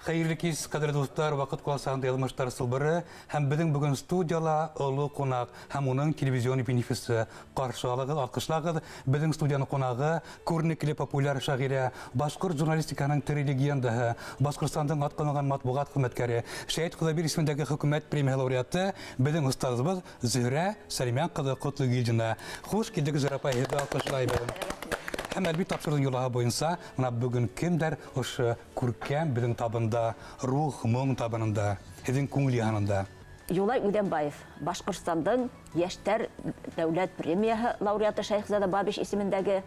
Hayırlı kez, kadir dostlar, vakit kulasağında yazmışlar sılbırı, hem bizim bugün stüdyala olu konak, hem onun televizyonu benefisi karşılağı, alkışlağı, bizim stüdyanın konağı, körnekli popüler şahire, Başkır jurnalistikanın terilegiyandağı, Başkırstan'dan atqalanan matbuğat hizmetkari, Şehit Kılıbir ismindeki hükümet premiye laureatı, bizim ustazımız Zühre Saliman Kızı Kutlu Gilcina. Hoş geldik Zühre Payhir'de alkışlayalım. Hem elbette tapşırdığın yolağa boyunsa, bugün kimler hoş kurken bizim tabında, ruh, müng tabında, sizin көңіл yanında. Yolay Üdenbayev, Başkırstan'dan Yaşlar Devlet Premiyası laureatı Şeyhzade Babiş ismindeki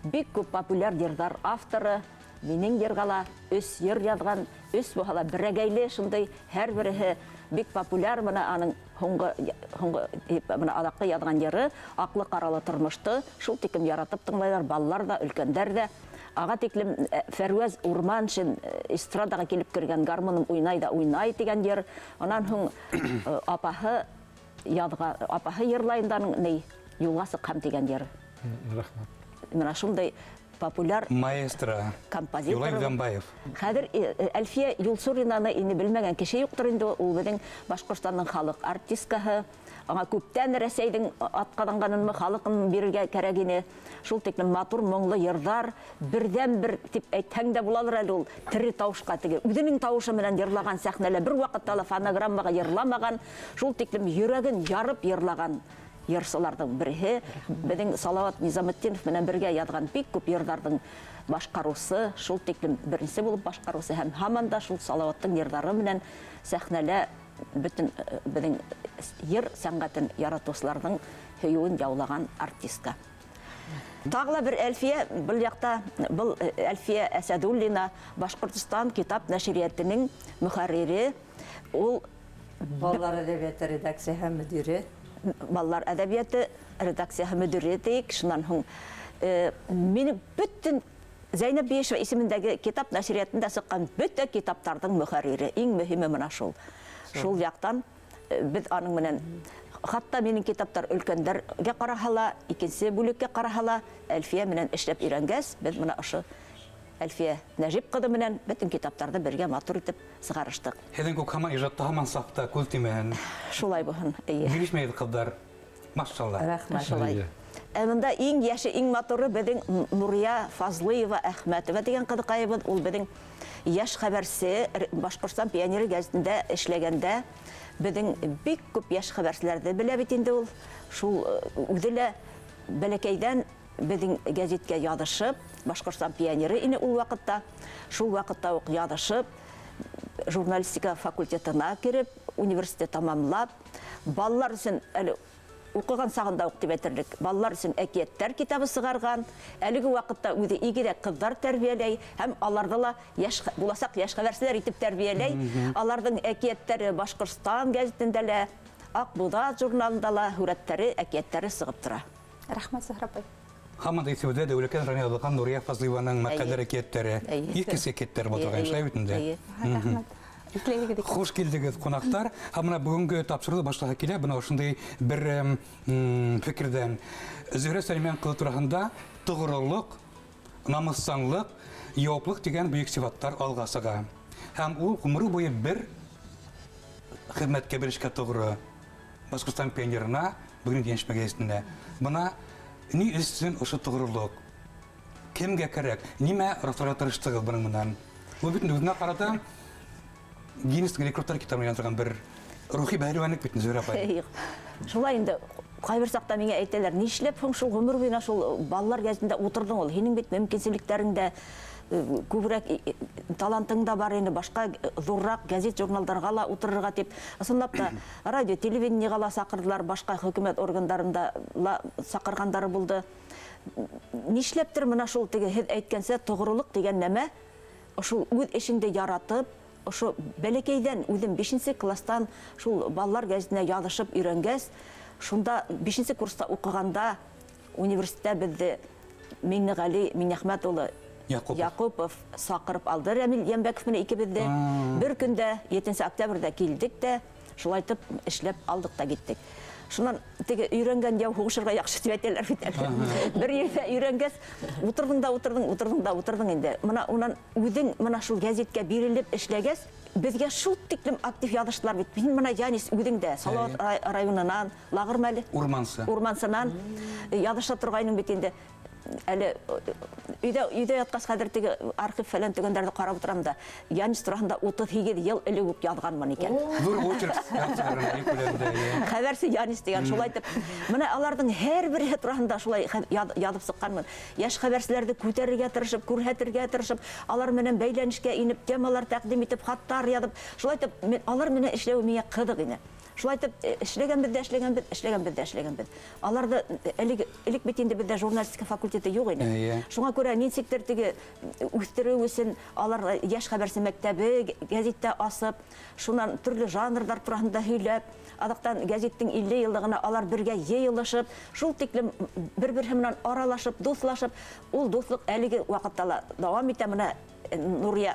büyük көп popüler yerdar avtoru, menin yergala öz yer yazgan, öz buhala biregeyli, şunday her biri büyük popüler bana anın adakı yazgan yeri, aklı karalı tırmıştı, şul tekim yaratıp tыңлайлар, балалар да, өлкәндәр дә. Аға теклем Фәрвәз Урманшин эстрадаға келіп кірген гармоным уйнай деген ер. Онан хүн апаһы йырлайынданың ней юлға сыққам деген ер. Рахмат. Мына шундай популяр Маэстро композитор. Юлай Үденбаев. Хәзер Әлфия Юлсуринаны инде белмәгән кеше юктыр инде, ул безнең Башкортстанның халык артисткаһы. Аңа күптән Рәсәйдең аткаданганын халыкның бирергә кирәгене. Шул тиклем матур моңлы йырдар, бердән-бер дип әйтһәң дә булалыр әле ул тире тавышка теге. Үзенең тавышы белән йырлаган сәхнәләр бер вакытта фонограммага йырламаган, шул тиклем йөрәген ярып йырлаган йырсыларның бере. Безнең Салават Низаметдинов менән бергә язган бик күп йырдардың башкарусы, шул тиклем беренче булып башкарусы һәм һаман да шул Салаваттың йырдары белән сәхнәлә bütün bizim yer сәнгатен яратучыларның һөюен яулаган артистка. Тагла бер Әлфия, бу якта бу Әлфия Әсәдуллина, Башкортстан китап нәшриятының мөхәррире, ул Балалар әдәбияты редакциясы мөдире. Балалар әдәбияты редакциясы мөдире тик, шуннан һуң мине bütün Зәйнәп Биешева исемендәге китап нәшриятында сыккан bütün китаптарның мөхәррире, иң мөһиме менә шул. Шул яктан без аның менән хатта минең китаптар өлкәндәргә караһала, икенче бүлеккә караһала, Әлфия менән эшләп өйрәнгәс, без менә ошо Әлфия Нәҗип кызы менән бөтен китаптарны бергә матур итеп сыгарыштык. Һеҙҙең күк һаман ижадта һаман сафта, күл тимәһен. Шулай булһын. Бирешмәйҙ ҡыҙҙар. Машалла. Рәхмәт. Шулай. Монда иң яше, иң матуры безнең Нурия Фазлыева Әхмәтова дигән кызыкайыбыз, ул безнең яш хәбәрсе Башкортстан пионеры газетында эшләгәндә, безнең бик күп яш хәбәрселәрне белә бит инде ул. Шул үҙелә бәләкәйдән безнең газеткә язышып, Башкортстан пионеры ине ул вакытта, шул вакытта ук язышып, журналистика факультетына киреп, университет тамамлап, балалар өчен әле укыган сагында ук дип әйтерлек. Балалар өчен әкияттәр китабы сыгарган. Әлеге вакытта үзе игерәк кызлар тәрбияләй һәм аларда ла яш буласак яш хәбәрселәр итеп тәрбияләй. Аларның әкияттәре Башкортстан газетында ла, Акбуда журналында ла хүрәттәре, әкияттәре сыгып тора. Рәхмәт Зөһрә апай. Һаман исемдә дәүләкән районлыгын Нурия Фазлыеваның мәкаләләр әкияттәре, икесе әкияттәр булган шулай бит инде. Рәхмәт. Хош килдегез, қонақтар. Мына бүгінгі тапшырды башлыға келе, бұна ошындай бір фикірден. Зөһрә Сәлиман кызы турасында тоғрылық, намыссанлық, яуаплық деген бүйік сифаттар алғасыға. Һәм ул ғұмыры бойы бір хезмәткә берешкә тоғры. Башкортстан пионерына бүгін Генш мәгәзитендә. Бұна ни өстен ошо тоғрылық? Кемгә кәрәк? Нимә растларга тырыштыгыз буның менән? Ул бит үзенә карата Гиннестің рекордтар китабына язылған бір рухи бәһлеванлык бит Зөһрә апай. Шулай инде кайбер сакта миңа әйтәләр, нишләп һуң шул гомер буена шул балалар газетында утырдың ул? Һинең бит мөмкинчелекләреңдә күбрәк талантың да бар инде, башка зуррак газет журналларга ла утырырга дип. Ысынлап та радио, телевидениегә ла сакырдылар, башка хөкүмәт органнарында ла сакыргандары булды. Нишләптер менә шул теге һез әйткәнсә тоғрылык дигән нәмә шул үз эшеңдә яратып, ошо бәләкәйдән үзем 5нче класстан шул балалар газетына язышып өйрәнгәс, шунда 5нче курста укыганда университетта безне Миңнегали Минәхмәт улы Якупов сакырып алды, Рәмил Ямбәков менә икебезне. Бер көндә 7 октябрьдә килдек тә, шулай итеп эшләп алдык та киттек. Шунан теге өйрәнгән яу һугышырга яхшы дип әйтәләр бит әле. Бер ердә өйрәнгәс, утырдың инде. Менә унан үҙең менә шул гәзиткә бирелеп эшләгәс, безгә шул тиклем актив яҙыштылар бит. Мин менә Янис үҙең дә Салават районынан, Лагырмәле урмансынан яҙыша торғайның бит инде. Әле өйдә ятҡас хәҙер теге архив фәлән төгәндәрҙе ҡарап отырам да, Янис тураһында 38 йыл элек үк яҙғанмын икән. Ҙур очерк Хәбәрсе Янис дигән, шулай итеп, менә аларҙың һәр береһе тураһында шулай яҙып сыҡҡанмын. Йәш хәбәрселәрҙе күтәрергә тырышып, күрһәтергә тырышып, алар менән бәйләнешкә инеп, темалар тәҡдим итеп, хаттар яҙып, шулай итеп, алар менән эшләү миңә ҡыҙыҡ ине. Шулай итеп, эшләгәнбеҙ. Аларҙы элек бит инде беҙҙә журналистика факультеты юҡ ине. Шуңа күрә нисектер теге үҫтереү өсөн алар йәш хәбәрсе мәктәбе, гәзиттә асып, шунан төрлө жанрдар тураһында һөйләп, аҙаҡтан гәзиттең 50 йыллығына алар бергә йыйылышып, шул тиклем бер-береһе менән аралашып, дуҫлашып, ул дуҫлыҡ әлеге ваҡытта ла дауам итә. Менә Нурия,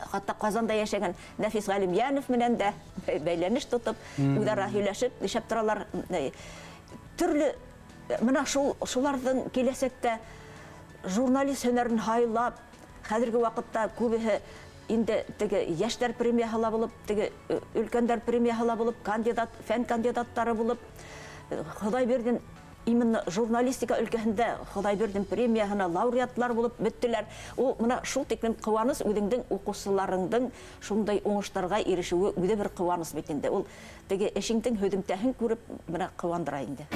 хатта Ҡазанда йәшәгән Нәфис Ғәлимйәнов менән дә бәйләнеш тотоп, үҙара һөйләшеп, ишәп торалар. Төрлө менә шуларҙың киләсәктә журналист һөнәрен һайлап, хәҙерге ваҡытта күбеһе инде теге йәштәр премияһы ла булып, теге өлкәндәр премияһы ла булып, фән кандидаттары булып, Хоҙайбердин именно журналистика өлкәһендә Хоҙайбердин премияһына лауреатлар булып бөттөләр. Ул менә шул тиклем ҡыуаныс, үҙеңдең уҡыусыларыңдың шундай уңыштарға ирешеүе үҙе бер ҡыуаныс бит инде. Ул теге эшеңдең һөҙөмтәһен күреп менә ҡыуандыра инде.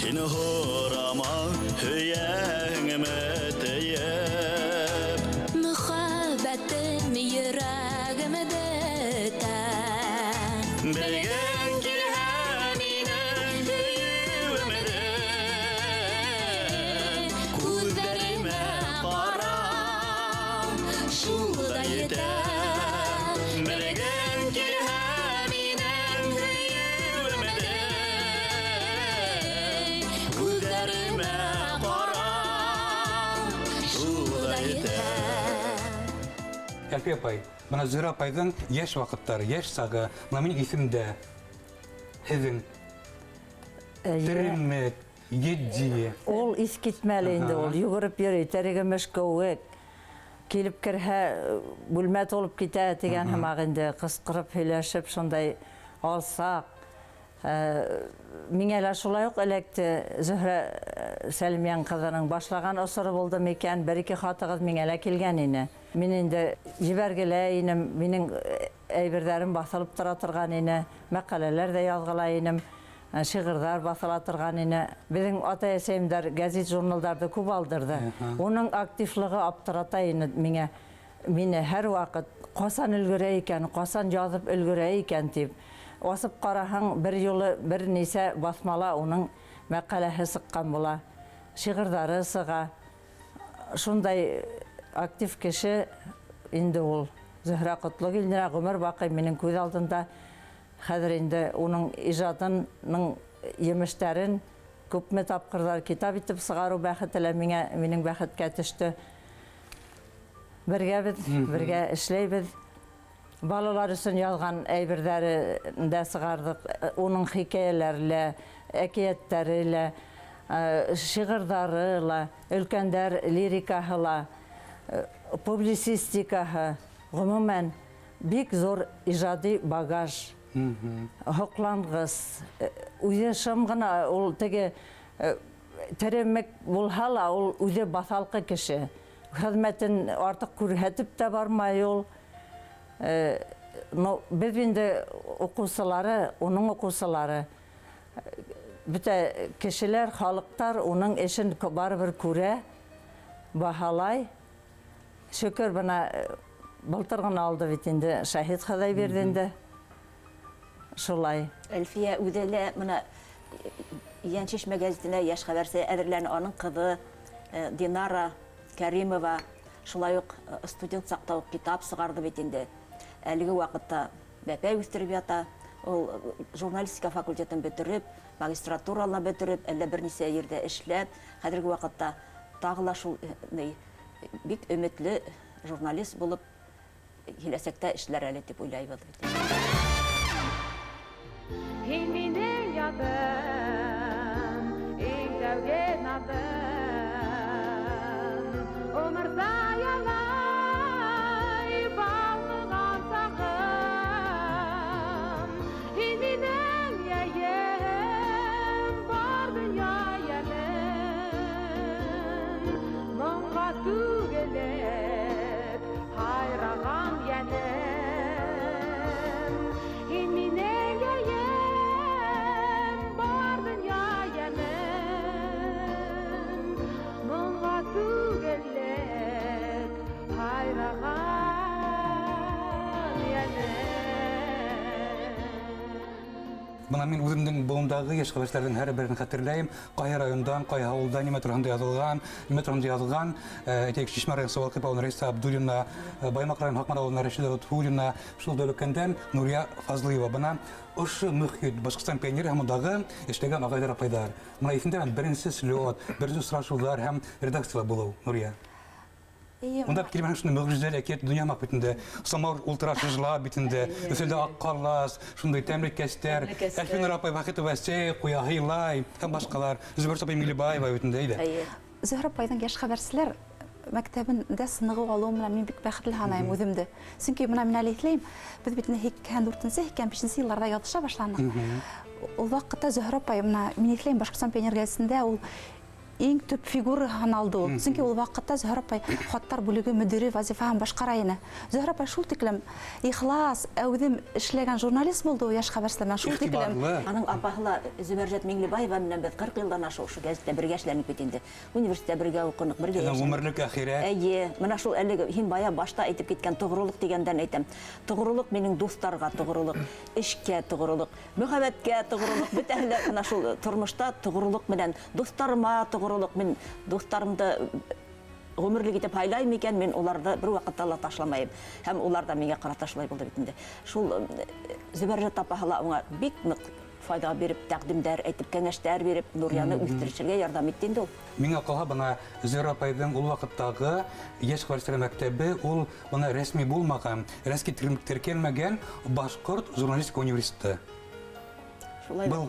Һин һорама һөйәңемә тейеп, мөхәббәтем йөрәгемдә белгән килһә минең һөйүемдә, күҙҙәремә ҡара, шул да етә. Белгән килһә минең һөйүемдә, күҙҙәремә ҡара, шул да етә. Әлфи апай, бына Зөһрә апайҙың йәш ваҡыттары, йәш сағы, бына минең иҫемдә һеҙҙең теремек, етди. Ул иҫ китмәле инде, ул йүгереп йөрөй, тәрегемеш кеүек. Килеп керһә, бүлмә тулып китә тигән һымаҡ инде, ҡысҡырып һөйләшеп, шундай алсаҡ. Миңә лә шулай уҡ эләкте, Зөһрә Сәлимйән ҡыҙының башлаған осоро булды микән, бер-ике хатығыҙ миңә лә килгән ине. Мин инде ебәргелә инем, минең әйберҙәрем баҫылып тора торған ине, мәҡәләләр дә яҙғыла инем, шиғырҙар баҫыла торған ине. Беҙҙең ата-әсәйемдәр гәзит, журналдарҙы күп алдырҙы. Уның активлығы аптырата ине миңә. Мине һәр ваҡыт ҡасан өлгөрә икән, ҡасан яҙып өлгөрә икән тип. Асып ҡараһаң, бер юлы бер нисә баҫмала уның мәҡәләһе сыҡҡан була. Шиғырҙары сыға. Шундай актив кеше инде ул. Зөһрә Ҡотлогилдина ғүмер баҡый минең күҙ алдында. Хәҙер инде уның ижадының емештәрен күпме тапҡырҙар китап итеп сығарыу бәхете лә минең бәхеткә төштө. Бергәбеҙ, бергә эшләйбеҙ. Балалар өсөн яҙған әйберҙәрен дә сығарҙык. Уның хикәйәләре лә, әкиәттәре лә, шиғырҙары ла, өлкәндәр лирикаһы ла, публицистикаһы, ғөмүмән бик зур ижади багаж, һоҡланғыс. Үҙе шым ғына, ул теге теремек булһа ла, ул үҙе баҫалҡы кеше. Хеҙмәтен артыҡ күрһәтеп тә бармай ул. Беҙ инде уҡыусылары, уның уҡыусылары, бөтә кешеләр, халыҡтар уның эшен барыбер күрә, баһалай. Шөкөр, бына былтыр ғына алды бит инде Шаһит Хоҙайбердинде. Шулай. Әлфиә үҙе лә мына Йәншишмә гәзитенә йәш хәбәрсе әҙерләне, аның ҡыҙы Динара Кәримова шулай уҡ студент саҡта уҡ китап сығарҙы бит инде. Әлеге ваҡытта бәпәй үҫтереп ята. Ул журналистика факультетын бөтөрөп, магистратурална бөтөрөп, әллә бер нисә ерҙә эшләп, хәҙерге ваҡытта тағы ла шул бик өмөтлө журналист булып киләсәктә эшләр әле тип уйлайбыҙ. Һин минең ядым, иң тәүге надым. Умырда ялай балкыган сагым. Һин минең яем, бар дөнья ямем. Моңга түгелеп, хайраган янем. Һин минең яем, бар дөнья ямем. Моңга түгелеп, хайраган янем. Бына мен үземнең буымдагы яшь кылычларның һәр берен хәтерләйм. Кай райондан, кай авылдан, нимә турында язылган, әйтик Чишмә районы Савалкы Павловна Раиса Абдуллина, Баймак районы Хакмар авылында Рәшидә Лутфуллина, шул дәүләкәндән Нурия Фазлыева. Бына ошо мөхит Башкортстан пионеры һәм дагы эшләгән агайлар апайлар. Моны исендә беренче слет, беренче сорашулар һәм редакциялар булу, Нурия. Онда килмәгән шундый мөгъҗизәле әкият дөнья макбетендә, Самар ультражла битендә, өстендә ак карлас, шундый тәмле кәстәр, Әлфинур апай Вахитова Сәй, Куя Хилай һәм башкалар, Зөбәр апай Милибаева битендә иде. Зөһрә апайның яшь хәбәрселәр мәктәбендә сынығы алуы менән мин бик бәхетле һанайм үземде. Чөнки менә мин әле эшләйм, без бит 2004-2005 елларда ятыша башланык. Ул вакытта Зөһрә апай менә мин эшләйм Башкортстан пионер газетында, ул иң төп фигура һаналды ул. Чөнки ул вакытта Зөһрә апай хаттар бүлеге мөдире вазифаһын башкарайны. Зөһрә апай шул тиклем ихлас, әүдем эшләгән журналист булды ул яшь хәбәрселәрнә шул тиклем. Аның апаһы Зөбәрҗәт Миңлебаева менән без 40 елдан аша шу газетта бергә эшләнеп бит инде. Университетта бергә укыдык, бергә яшәдек. Гомерлек ахирәт. Әйе, менә шул әлеге һин бая башта әйтеп киткән тугрылык дигәндән әйтәм. Тугрылык минең дусларга тугрылык, эшкә тугрылык, мөхәббәткә тугрылык, бөтәһе менә шул тормышта тугрылык белән дусларыма тугрылык, мин дусларымды гомерлек итеп һайлайм икән, мин уларны бер вакытта ла ташламайм. Һәм улар да миңа карата шулай булды бит инде. Шул Зөбәрҗәт апаһы аңа бик нык файда биреп, тәкъдимдәр әйтеп, кәңәшләр биреп, Нурияны үстерүчегә ярдәм итте инде ул. Миңа калһа бына Зөһрә апайның ул вакыттагы яшь хәбәрселәр мәктәбе ул бына рәсми булмаган, рәсми теркәлмәгән Башкорт журналистика университеты. Был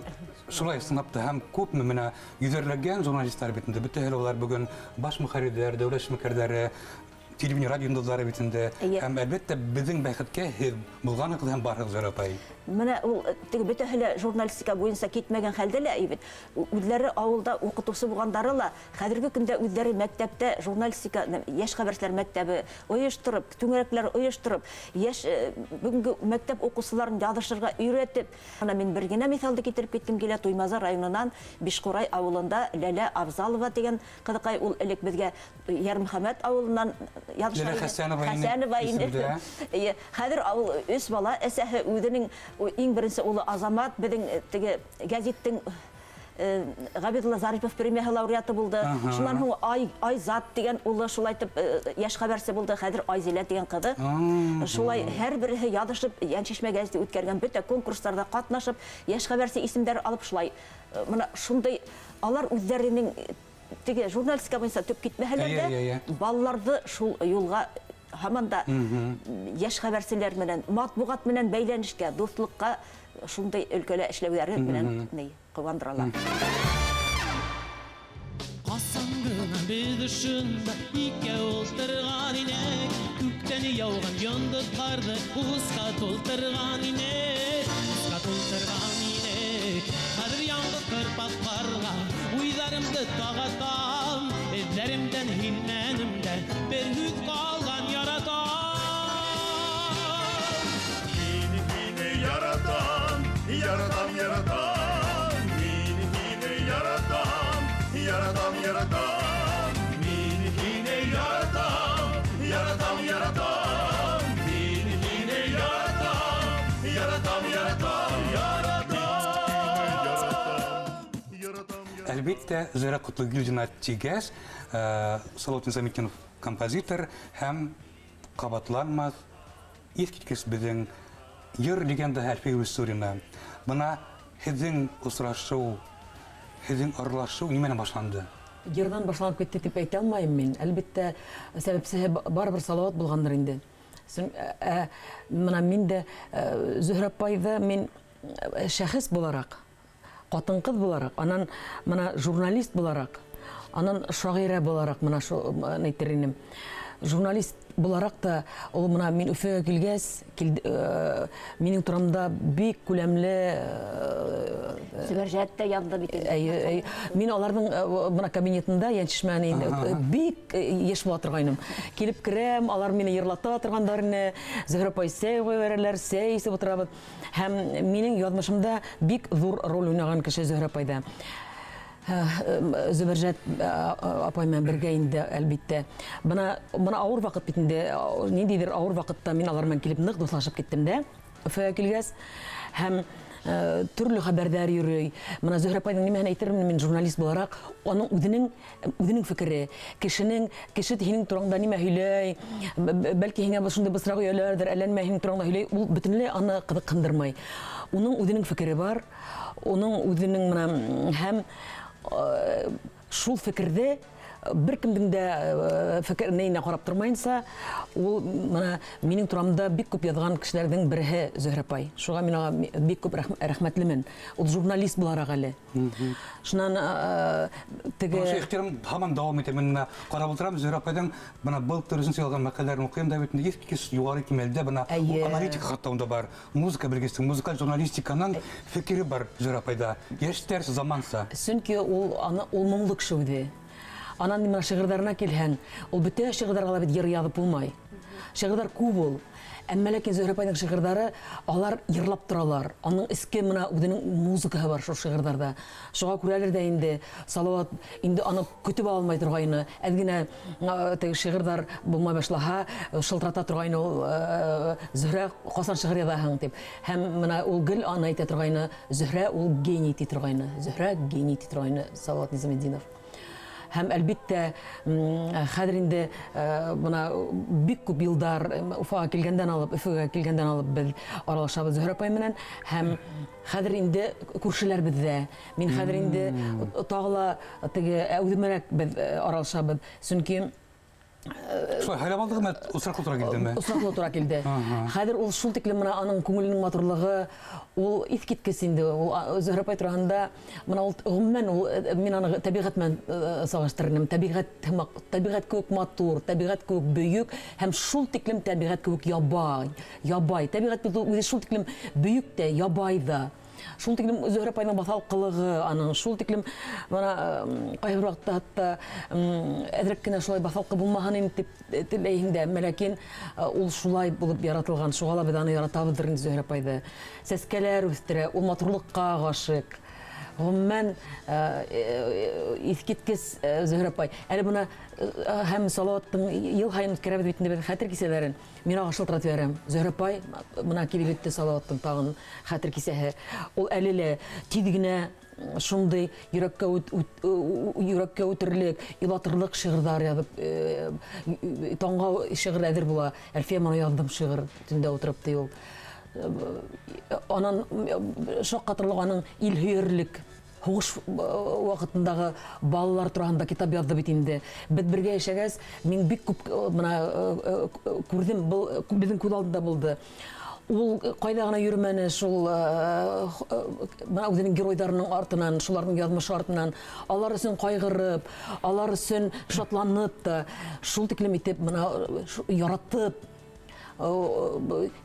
шулай сынапты һәм күпме менә йөзәрләгән журналистлар битендә. Бөтәһе алар бүген баш мөхәррирләр, дәүләт эшмәкәрләре, телевидение, радио йолдызлары битендә. Һәм әлбәттә безнең бәхеткә булганыгыз һәм барыгыз Зөһрә апай. Менә ул теге бөтәһе журналистика буенча китмәгән хәлдә лә әйбит. Үзләре авылда укытучы булгандары ла хәзерге көндә үзләре мәктәптә журналистика, яшь хәбәрселәр мәктәбе оештырып, түңәрәкләр оештырып, яшь бүгенге мәктәп укучыларын язышырга өйрәтеп. Ана мин бер генә мисалды китереп киткем килә. Туймаза районыннан Бишкурай авылында Ләлә Абзалова дигән кызыкай, ул элек безгә Ярмөхәмәт авылыннан язышырга. Хәсәнова инде. Хәзер авыл 3 бала, әсәһе үзенең иң беренче улы Азамат, безнең теге газеттың Габидулла Зарипов премия лауреаты булды. Шуннан һуң Айзат дигән улы шулай итеп яшь хәбәрсе булды. Хәзер Айзилә дигән кызы. Шулай һәр берсе ядышып, Янчишмә газеты үткәргән бөтә конкурсларда катнашып, яшь хәбәрсе исемдәр алып шулай. Менә шундый алар үзләренең теге журналистика буенча төп китмәһәләр дә, балаларды шул юлга һаман да яшь хәбәрселәр менән, матбугат менән бәйләнешкә, дуслыкка шундай өлкәлә эшләүләре менән кыландыралар. Касаңгына без ушында икәү ултырган инек, күктән яуган йондызларны уска тултырган инек, хәзер яңгыр кырпакларга уйларымды тагатам, эзләремдән һиммәнемдән бер үз калган яратам. Яратам, min hine yaratam, yaratam, min hine yaratam, yaratam, min hine yaratam, yaratam, Әлбәттә, Зөһрә Котлыгилдина тигәс, Салават Низаметдинов композитор һәм кабатланмас искиткес безнең йыр легенда Әлфия Юсурина. Бына һеҙҙең осрашыу, һеҙҙең аралашыу нимәнән башланды? Йырдан башланып китте дип әйтә алмайым мин. Әлбәттә, сәбәпсеһе барыбер Салават булгандыр инде. Менә мин дә Зөһрә апайды мин шәхес буларак, катын-кыз буларак, анан мына журналист буларак, анан шагыйрә буларак, мына шу әйтер инем. Журналист буларак та ул мына мин Өфөгә килгәс, минең турамда бик күләмле Зөбәрҗәт тә янды бит. мин аларның мына кабинетында янчишмәне бик еш була торгайным. Килеп керәм, алар мине йырлата торгандарны, Зөһрә апай сәй бирәләр, сәй исеп утырабыз. Һәм минең язмышымда бик зур роль уйнаган кеше Зөһрә апайда. Зөбәрҗәт апай менән бергә инде, әлбиттә. Бына авыр вакыт бит инде, ниндидер авыр вакытта мин алар белән килеп нык дуслашып киттем дә. Өфөгә килгәс, һәм төрле хәбәрдар йөрөй. Мына Зөһрә апайның нимәне әйтермен мин журналист буларак, аның үзенең фикере, кеше һинең турыңда нимә һөйләй, бәлки һиңә шундый бысрак өйләрдер, әллә нимә һинең турыңда һөйләй, ул бөтенләй аны кызыксындырмый. Уның үзенең фикере бар, уның үзенең менә һәм шул фикерде беркемнең дә фикеренә карап тормаенса, ул менә минең турамда бик күп язган кешеләрнең бере Зөһрә апай. Шуңа мин аңа бик күп рәхмәтлемен. Ул журналист буларак әле. Шуннан Ошо ихтирам һаман дәвам итә. Мин карап утырам Зөһрә апайдан бына былтыр үзен сөйләгән мәкаләләрен укыйм да бит искис югары кимәлдә бына аналитика хаттында бар. Музыка белгесен, музыкаль журналистиканың фикере бар Зөһрә апайда. Яшьтәр заманса. Сөнки ул моңлы кеше иде. Анан мына шигырьләренә килһәң, ул бөтен шигырьләргә бит йыр язып булмай. Шигырьләр күп ул. Әмма ләкин Зөһрә апайның шигырьләре, алар йырлап торалар. Аның иске мына үзенең музыкаһы бар шул шигырьләрдә. Шуңа күрәләр дә инде Салават инде аны көтеп алмай торгайны. Әдгенә теге шигырьләр булмай башлаһа, шылтырата торгайны ул Зөһрә касан шигырь язаһың дип. Һәм мына ул гел аны әйтә торгайны, Зөһрә ул гений ити торгайны. Зөһрә гений ити торгайны Салават Низаметдинов. Һәм әлбиттә хәзер инде бuna бик күп елдар Уфага килгәндән алып без аралашабыз Зөһрә апай менән һәм хәзер инде күршеләр бездә. Мин хәзер инде тагыла теге үземрәк без аралашабыз. Чөнки Шулай хәйләбалдыгы усраклы тура килдеме? Усраклы тура килде. Хәзер ул шул тиклем менә аның күңеленең матурлыгы, ул искиткес инде. Ул Зөһрә апай турында менә ул гомумән мин аны табигать белән сагыштырдым. Табигать күк матур, табигать күк бөек һәм шул тиклем табигать күк ябай. Табигать үзе шул тиклем бөек тә, ябай да. Шул тиклем Зөһрә апайның баҫалҡылығы, аның шул тиклем мына ҡайһы ваҡытта хатта әҙерәк кенә шулай баҫалҡы булмаһын инде дип теләйһең дә, ләкин ул шулай булып яратылған. Шуға ла беҙ аны яратабыҙҙыр инде Зөһрә апайҙы. Сәскәләр үҫтерә, ул матурлыҡҡа ғашиҡ. Ғөмүмән иҫкиткес Зөһрә апай. Әле бына һәм Салауаттың йыл һайын үткәрәбеҙ бит инде хәтер кисәләрен. Мин аңа шылтыратып бирәм. Зөһрә апай, бына килеп етте Салауаттың тағын хәтер кисәһе. Ул әле лә тиҙ генә шундай йөрәккә үтерлек, илатырлык шиғырҙар яҙып, таңға шиғыр әҙер була. Әлфиә, мана яҙҙым шиғыр, төндә ултырып ти ул. Анан шаҡҡатырлыҡ аның илһөйәрлек һуғыш ваҡытындағы балалар тураһында китап яҙҙы бит инде. Беҙ бергә йәшәгәс, мин бик күп күрҙем, беҙҙең күҙ алдында булды. Ул ҡайҙа ғына йөрөмәне шул үҙенең геройҙарының артынан, шуларның яҙмышы артынан, алар өсөн ҡайғырып, алар өсөн шатланып та, шул тиклем итеп яратып,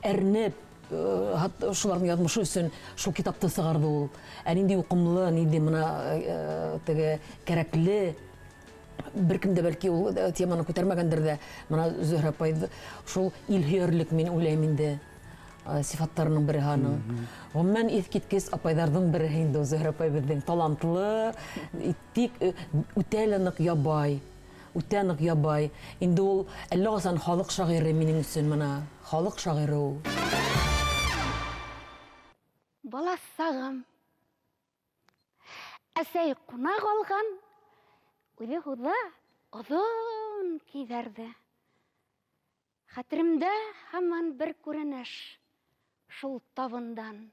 әрнеп, шуларның яҙмышы өсөн шул китапты сығарды ул. Ә нинди уҡымлы, нинди кәрәкле, бер кем дә бәлки ул теманы күтәрмәгәндер ҙә, мына Зөһрә апайҙы шул илһөйәрлек мин уйлайым инде сифаттарының береһе аның. Ғөмүмән иҫ апайҙарҙың береһе инде Зөһрә апай беҙҙең талантлы, тик үтә лә ныҡ ябай. Үтә ныҡ ябай. Инде ул әллә ҡасан халыҡ шағиры минең өсөн, мына халыҡ шағиры ул. Баласағым, әсәй ҡунаҡ алған, үҙе һуҙа оҙон киҙәрҙе. Хәтеремдә һаман бер күренеш шул табындан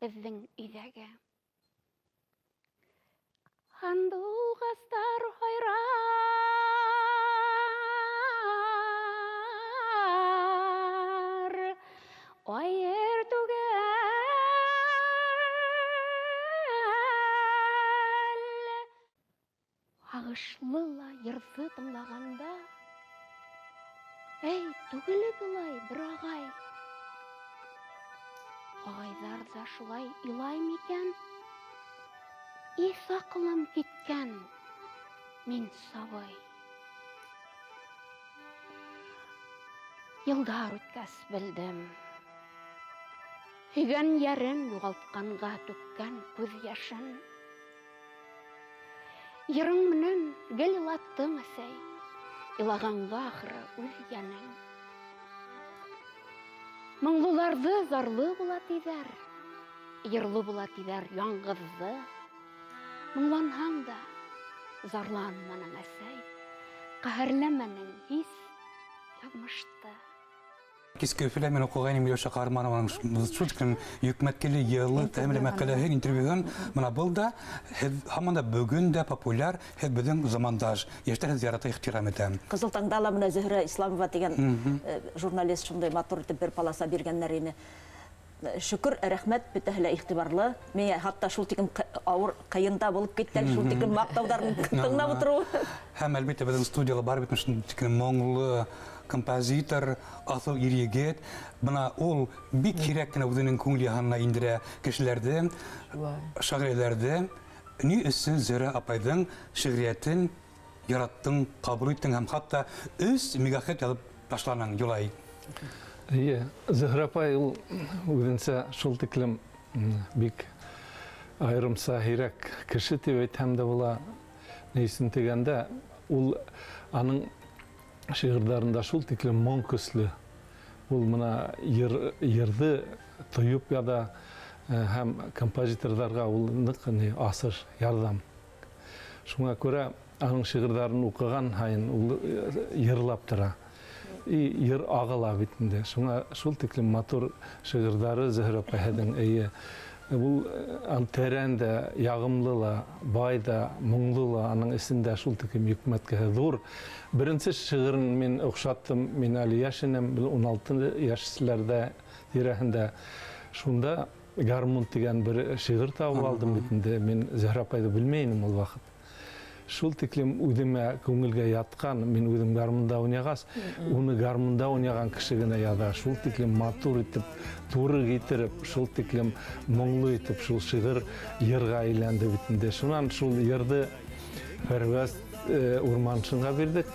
беҙҙең өйҙәге. Һандуғастар һайрар, айыр түгел сағышлы ла йырҙы тыңлағанда, әй, түгеле былай бір ағай. Ағайҙар ҙа шулай илай микән? Иҫ аҡылым киткән, мин сабый. Йылдар үткәс белдем. Һөйгән йәрен юғалтҡанға түккән күҙ йәшен. Йырың менән гел илаттың, әсәй, илағанға ахыры үҙ йәнең. Моңлыларҙы зарлы була тиҙәр, йырлы була тиҙәр яңғыҙҙы. Моңланһаң да зарланманың, әсәй, ҡәһәрләмәнең һис яҙмышты. Киске Өфөлә мен уҡыған Миләүшә Ҡаһарманованың шул тиклем йөкмәткеле, йылы, тәмле мәҡәләһен, интервьюһын мына был да һаман да бөгөн дә популяр, һеҙ беҙҙең замандаш, йәштәр һеҙ ярата ихтирам итәм. Кызыл таңда ла менә Зөһрә Исламова дигән журналист шундай матур итеп бер полоса биргәннәр ине. Шөкөр, рәхмәт, бөтәһе лә игътибарлы. Миңә хатта шул тиклем ауыр, ҡыйында булып китте, шул тиклем маҡтауҙарын тыңлап утырыу. Һәм әлбиттә беҙҙең студияла бар бит шул тиклем моңлы композитор, аҫыл ир-егет. Бына ул бик һирәк кенә үҙенең күңел яһанына индерә кешеләрҙе, шағирҙәрҙе. Ни өсөн Зөһрә апайҙың шиғриәтен яраттың, ҡабул иттең һәм хатта 3 мегахет яҙып ташланың, Юлай? Зөһрә апай ул үҙенсә шул тиклем бик айырымса һирәк кеше тип әйтһәм дә була. Ни өсөн тигәндә, ул аның шиғырҙарында шул тиклем моң көслө. Ул мына йырҙы тойоп яҙа һәм композиторҙарға ул ныҡ асыр ярҙам. Шуңа күрә аның шиғырҙарын уҡыған һайын ул йырлап тора. Йыр ағыла бит инде. Шуңа шул тиклем матур шиғырҙары Зөһрә апайҙың эйе. Ул тәрән дә, яғымлы ла, бай да, моңлы ла, аның эсендә шул тиклем йөкмәткеһе ҙур. Беренсе шиғырын мин оҡшаттым, мин әле йәш инем, 16 йәшләрҙә тирәһендә. Шунда гармун тигән бер шиғыр табып алдым бит инде. Мин Зөһрә апайҙы белмәйнем ул ваҡыт. Шул тиклем үҙемә күңелгә ятҡан, мин үҙем гармунда уйнағас, уны гармунда уйнаған кеше генә яҙа. Шул тиклем матур итеп, туры китереп, шул тиклем моңло итеп, шул шиғыр йырға әйләнде бит инде. Шунан шул йырҙы Фәрвәз Урманшинға бирдек.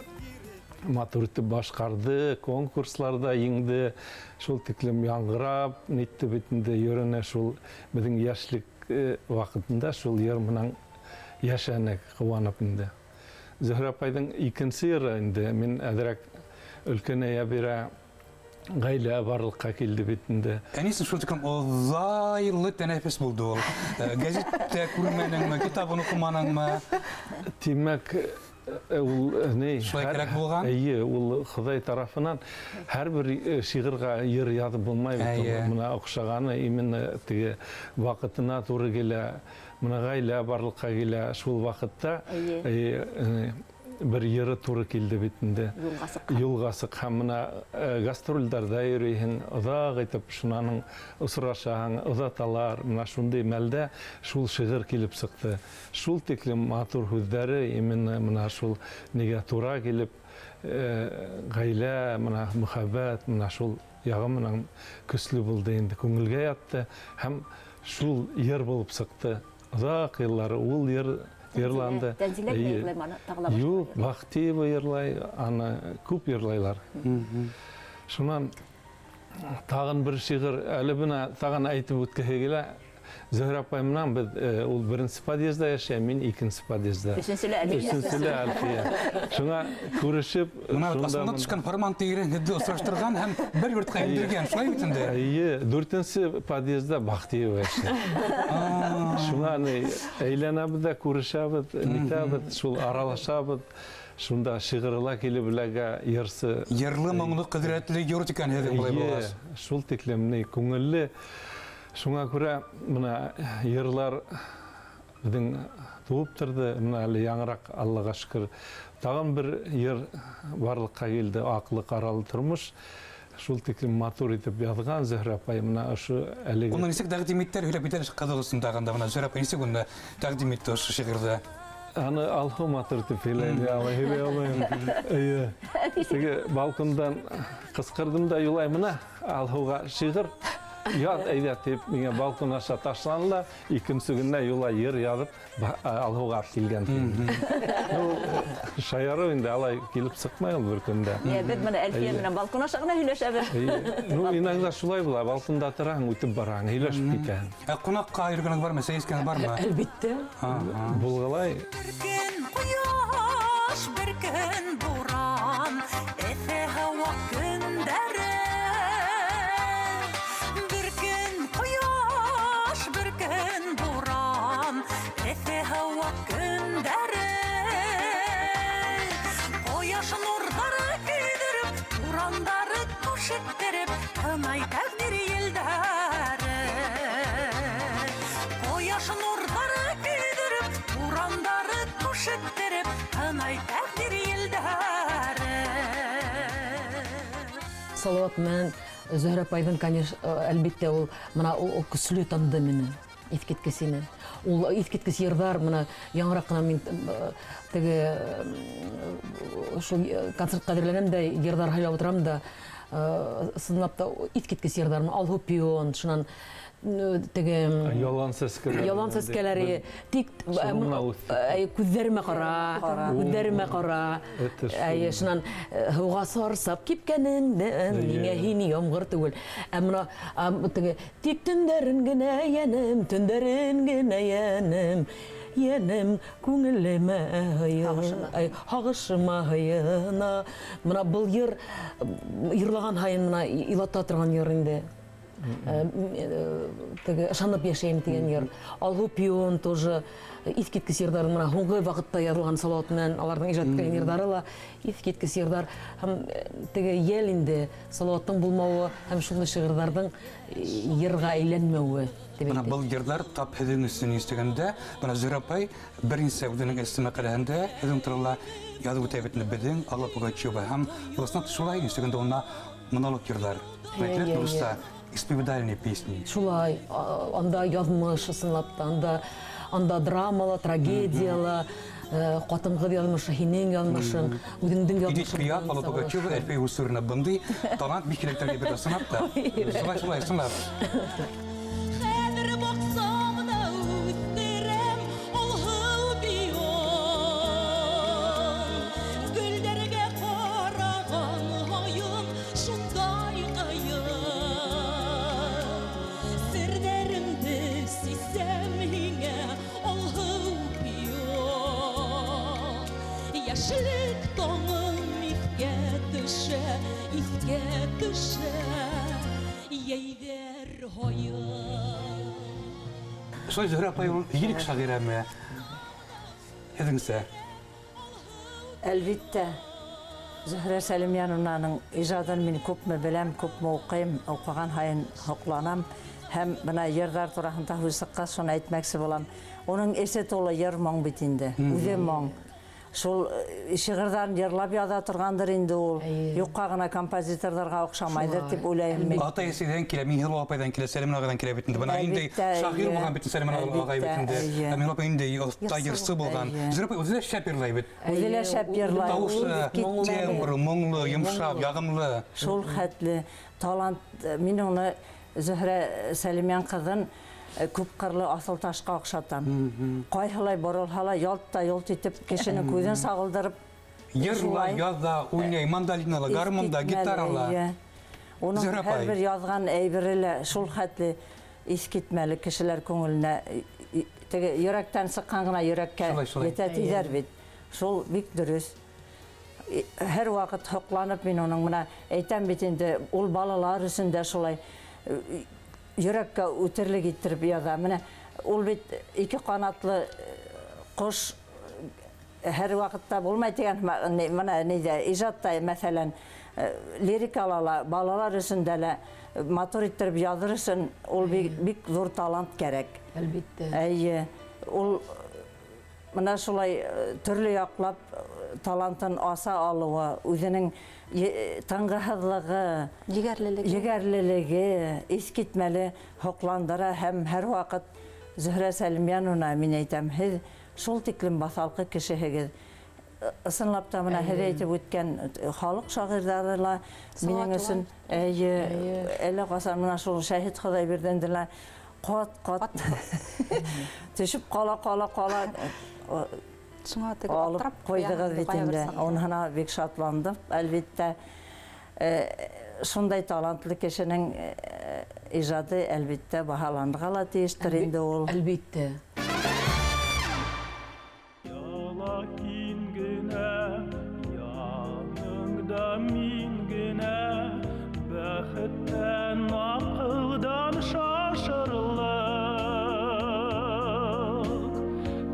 Матур итеп башҡарҙы, конкурсларда еңде. Шул тиклем яңғырап, нитте бит инде йөрөнә шул беҙҙең йәшлек ваҡытында шул йыр менән йәшәнек, ҡыуанып инде. Зөһрә апайҙың икенсе йыры инде, мин әҙерәк өлкәнәйә бирә, ғаилә барлыҡҡа килде бит инде. Нисек шул тиклем оҙайлы тәнәфес булды ул? Гәзиттә күрмәнеңме, китабын уҡыманыңмы? Тимәк, ул шулай кәрәк булған? Эйе, ул Хоҙай тарафынан һәр бер шиғырға йыр яҙып булмай бит. Мына оҡшағаны именно теге ваҡытына туры килә. Мына ғаилә барлыҡҡа килә. Шул ваҡытта бер йыры туры килде бит инде. Юлға сыҡһаң, мына гастролдәрҙә йөрөйһең, оҙаҡ итеп шунаның осрашаһың, оҙаталар. Мына шундай мәлдә шул шиғыр килеп сыҡты. Шул тиклем матур һүҙҙәре именно мына шул нигә тура килеп, ғаилә, мына мөхәббәт, мына шул яғы менән көслө булды инде, күңелгә ятты һәм шул йыр булып сыҡты. Оҙаҡ йыллары ул йыр йырланды. Тәнзилә йырлай маны тағыла башлай. Юҡ, Бахтиева йырлай, аны күп йырлайлар. Шунан тағын бер шиғыр, әле бына тағын әйтеп үткеһе килә. Зөһрә апай менән беҙ ул беренсе подъезда йәшәй, мин икенсе подъезда. Өсөнсөлө Әлфиә. Шуңа күрешеп, Мына асмандан төшкән фарман тигерен һеҙҙе осраштырған һәм бер йортҡа индергән, шулай бит инде? Эйе, 4-нсе подъезда Бахтиева йәшәй. Шуңа әйләнәбеҙ дә, күрешәбеҙ, нитәбеҙ, шул аралашабыҙ. Шунда шиғырла килеп эләгә йырсы. Йырлы, моңло, ҡөҙрәтле йорт икән һеҙҙең былай булғас. Шул тиклем күңелле. Шуңа күрә мына йырлар беҙҙең туып торҙо, мына әле яңыраҡ, Аллаға шөкөр. Тағын бер йыр барлыҡҡа килде, аҡлы ҡаралы тормош. Шул тиклем матур итеп яҙған Зөһрә апай, мына ошо әлеге. Уны нисек тәҡдим иттәр, һөйләп итәр ҡыҙығысын тағында, мына Зөһрә апай нисек уны тәҡдим итте ошо шиғырҙы? аны алхыматыр деп елейді, ала елей алайым. Теге балкондан қысқырдым да юлаймына, алхуға шығыр. Яд әйдә теп, миңа балкон аша ташланла, икенче günне юла ер ядып, алхуға килгән. Шаяры инде алай килеп сыкмай ул бер көндә. Бед менә Әлфия менән балкон аша гына һөйләшәбез. Ну, иногда шулай була, балконда тораң, үтеп бараң, һөйләшеп китәң. Кунакка йөргәнең бармы, сәйскәнең бармы? Әлбәттә. Булгалай. Gün kuyaş, bir gün buran, efe hava gündere. Bir gün kuyaş, bir gün buran, efe hava gündere. Kuyaşın nurları güydürüp, buranları kuş ettirip, kınay takdir yıldары. Kuyaşın nurları güydürüp, buranları kuş ettirip, kınay takdir yıldары. Салават мен Зөһрә апайдың, конечно, әлбәттә ул мына ул көсле танды мине. Искиткесене. Ул искиткес йырдар мына яңрак кына мин теге шул концерт кадерләнәм дә йырдар һайлап утырам да сынлап та искиткес йырдар. Алху пион, шунан теге Ялан сәскәләре. Тик күзләремә кара. Шунан һуга сарсап кипкәнеңдән миңа һин ямгыр түгел. Әмма теге тик төндәрен генә янем, төндәрен генә янем. Янем күңелемә һагышыма һыйына. Мына был йырлаган һайын мына илата торган йыр инде. Ышанып яшәйм дигән йыр. Алгы пион тоже искиткес йырдар мына һуңгы вакытта язылган Салават менән аларның иҗат иткән йырдары ла искиткес йырдар. Һәм теге ел инде Салаваттың булмавы һәм шундый шигырьләрнең йырга әйләнмәве. Бuna бұл ерлер тап хедин үстін естігенде, бuna Зөһрә апай бірінші өдінің әстіме қарағанда, хедин тұрыла яды өтәбетіні бідін, Алла Пугачева һәм бұласына шулай естігенде ona монолог ерлер. Мәйтілер дұрыста исповедальные песни. Шулай, анда язмыш ысынлап та, анда драмалы, трагедиялы, Қатынғы язмышы, һинең язмышың, үдіңдің язмышың. Идет кия, Алла Пугачева, Әлфия Усурина бұндай талант бикелектерге бет асынап та. Шулай сынап. Хәдер бақсам да үттерем, ол хыл бион. Гүлдәргә караган һайын, шундай кайын. Серләремде сизсәм һиңә, ол хыл бион. Яшьлек таңым искә төшә, Ейдер һайын. Шулай Зөһрә апай ул ирек шагыйрәме? Һәдиңсә. Әлбәттә, Зөһрә Сәлимйановнаның иҗатын мин күпме беләм, күпме укыйм, укыган һайын һокланам һәм бына йырдар турында һүзсәккә шуны әйтмәкче булам. Уның эсе тулы йыр моң бит инде, үзе моң. Шул шигырьләрен йырлап яза торгандыр инде ул. Юкка гына композиторларга охшамайдыр дип уйлыйм мин. Ата-әсәдән килә, Миңгол апайдан килә, Сәлимә агадан килә бит инде. Бына инде шагыйрь булган бит Сәлимә агай бит инде. Миңгол апай инде оста йырсы булган. Зөһрә апай үзе шәп йырлай бит. Үзе шәп йырлай. Тавышы, тембры, моңлы, йомшак, ягымлы. Шул хәтле талант. Мин уны Зөһрә Сәлимян кызын күп кырлы асыл ташка охшатам. Кайһылай борылһалай ялт итеп кешенең күзен сагылдырып йырлай, яза, уйнай, мандолинала, гармонда, гитарала. Уның һәр язган әйбере шул хәтле искитмәле кешеләр күңеленә теге йөрәктән сыккан гына йөрәккә җитә тизәр бит. Шул бик дөрес. Һәр вакыт хокланып мин уның менә әйтәм бит инде ул балалар өчен шулай йөрәккә үтерлек иттереп яза. Менә ул бит ике канатлы кош һәр вакытта булмай дигән менә нидә иҗатта мәсәлән лирикалала балалар өчен дә мотор иттереп языр өчен ул бик зур талант кирәк. Әлбәттә. Әйе, ул менә шулай төрле яклап талантын аса алуы, үзенең таңгыһызлыгы, егәрлелеге, искитмәле хокландыра һәм һәр вакыт Зөһрә Сәлимйановна мин әйтәм, һез шул тиклем баҫалҡы кешеһегеҙ. Ысынлап та мына һеҙ әйтеп үткән халыҡ шағирҙары ла минең өсөн әллә ҡасан мына шул Шәһит Хоҙайбирҙинде ла ҡат төшөп ҡала Шуңа теге алып аптырап ҡуйҙығыҙ бит инде. Уныһына бик шатландым. Әлбиттә, шундай талантлы кешенең ижады әлбиттә баһаланырға ла тейештер инде ул. Әлбиттә. Яла кин генә, яныңда мин генә, бәхеттән аҡылдан шашырлык.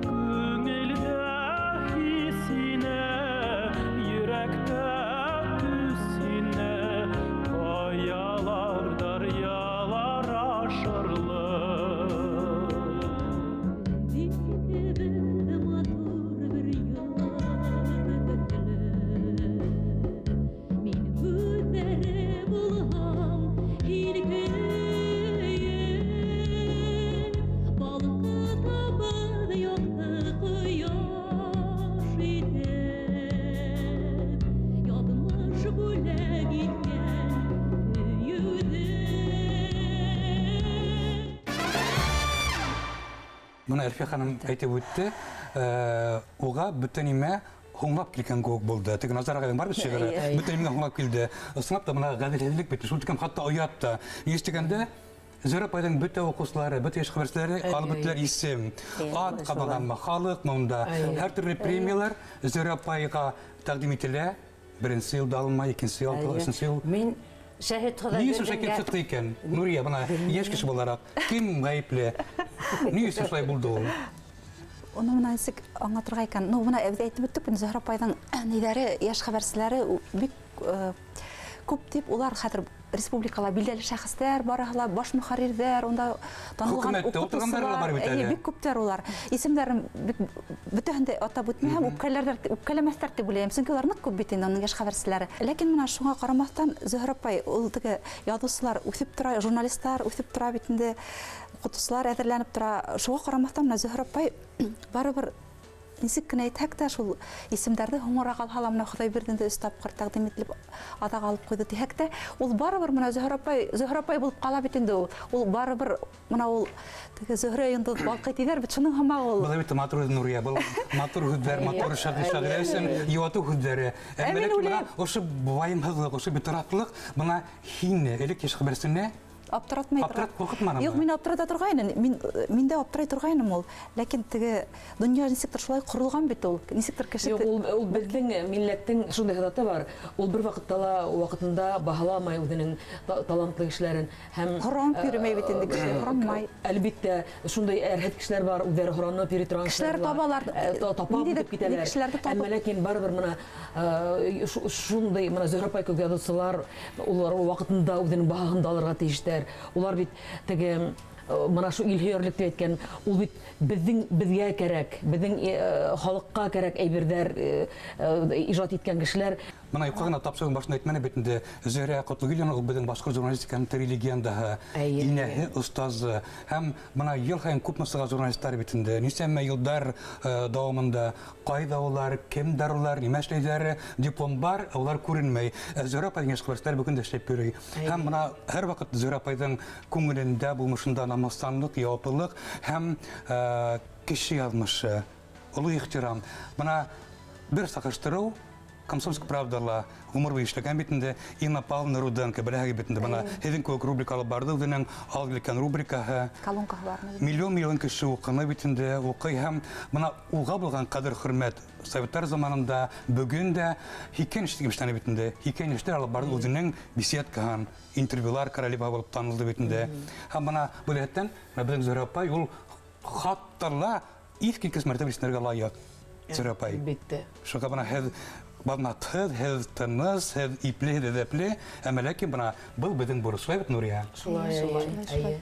Күңелдә хисине, йөрәктә төсине, каялар дарьялар ашырлык. Бына Әлфия ханым әйтеп үтте, уға бөтен нимә һуңлап килгән кеүек булды. Теге Назар ағайҙың бар бит шиғыры, бөтен нимә һуңлап килде. Ысынлап та бына ғәҙелһеҙлек бит, шул тиклем хатта оят та. Естегәндә Зөһрә апайҙың бөтә уҡыусылары, бөтә йәш хәбәрселәре алып бөттөләр исем. Ат ҡабаланма, халыҡ монда. Һәр төрлө премиялар Зөһрә апайға тәҡдим ителә. Беренсе йылда алынмай, икенсе йыл, өсөнсө йыл. Мин Шәһит Ни өсөн Шәкир Хоҙайбирҙингә сыҡты икән? Нурия, бына йәш кеше булараҡ. Кем ғәйепле? Ни өсөн шулай булды ул? Оны мына нисек аңлатырға икән. Ну, бына әбеҙ әйтеп үттек, Зөһрә апайҙың нейҙәре, йәш хәбәрселәре бик күп дип, улар хәҙер республикала билдәле шәхестәр, бараһы баш мөхәррирҙәр, унда танылған Хөкүмәттә ултырғандар ла бар бит әле. бик күптәр улар. Исемдәрен бөтәһен дә атап үтмәһәм, үпкәләмәҫтәр дип уйлайым. Сөнки улар ныҡ күп бит инде уның йәш хәбәрселәре. Ләкин менә шуға ҡарамаҫтан, Зөһрә апай, ул теге яҙыусылар үҫеп тора, журналисттар үҫеп тора бит инде, уҡытыусылар әҙерләнеп тора. Шуға ҡарамаҫтан, менә Зөһрә апай барыбер нисек кенә әйтһәк тә, шул исемдәрҙе һуңыраҡ алһа ла, менә Хоҙайбирҙинде 3 тапҡыр тәҡдим ителеп аҙаҡ алып ҡуйҙы тиһәк тә, ул барыбер менә Зөһрә апай булып ҡала бит инде ул. Ул барыбер менә ул теге Зөһрә йондоҙ балҡый тиҙәр бит, шуның һымағы ул. Был бит матур Нурия, был матур һүҙҙәр, матур шағирә өсөн йыуатыу һүҙҙәре. Ләкин бына ошо вайымһыҙлык, ошо битарафлык бына һине, элек йәш хәбәрсене Аптыратмай аптырат ҡурҡытманымы? Юҡ, мин аптырата торғайным. Мин дә аптырай торғайным ул. Ләкин теге донъя нисектер шулай ҡоролған бит ул. Нисектер кеше... Юк, ул беҙҙең милләттең шундай һыҙаты бар. Ул бер ваҡытта ла ваҡытында баһаламай үҙенең талантлы кешеләрен. Һоранып йөрөмәй бит инде кеше, һоранмай. Әлбиттә, шундай әрһеҙ кешеләр бар, үҙҙәре һоранып йөрөй торған Кешеләр табалар. Тапап үтеп китәләр. Әммә ләкин барыбер мына шундай Зөһрә апай кеүек яҙыусылар, улар ваҡытында үҙенең баһаһын да алырға тейештәр. Улар бит теге мына шу илһөйәрлек дип әйткән, ул бит беҙгә кәрәк, беҙҙең халыҡҡа кәрәк әйберҙәр ижад иткән кешеләр. Мына юҡҡа ғына тапшырыуын башында әйтмәне бит инде. Зөһрә Ҡотлоғиловна ул беҙҙең башҡорт журналистиканың тере легендаһы, инәһе, остазы. Һәм бына йыл һайын күпме сыға журналисттар бит инде. Нисәмә йылдар дауамында ҡайҙа улар, кемдәр улар, нимә эшләйҙәр, диплом бар, улар күренмәй. Зөһрә апайҙың йәш хәбәрселәре бөгөн дә эшләп йөрөй. Һәм бына һәр ваҡыт Зөһрә апайҙың күңелендә, булмышында намыҫланлык, яуаплылык һәм кеше яҙмышы, оло ихтирам. Бына бер сағыштырыу, Комсомольская правдала, ғұмыр эшләгән бит инде, Инна Павловна Руденко, беләһегеҙ бит инде, бына һеҙҙең кеүек рубрика алып барды, үҙенең алып килгән рубрикаһы. Колонкаһы бар. Миллион кеше уҡыны бит инде, уҡый һәм бына уға булған ҡәҙер-хөрмәт Советтар заманында, бөгөн дә һикән эштәге эшләне бит инде. Һикән эштәр алып барды, үҙенең беседкаһын, интервьюлар королева булып танылды бит инде. Һәм бына был һәттән беҙҙең Зөһрә апай ул хаттарла иҫ-килкес мәртәбә исемләргә лайыҡ. Зөһрә апай. Битте. Шуға бына һеҙ баҙнатһыҙ, һеҙ тыныс, һеҙ ипле, һеҙ әҙәпле, әммә ләкин бына был беҙҙең бурыс. Шулай бит, Нурия? Шулай.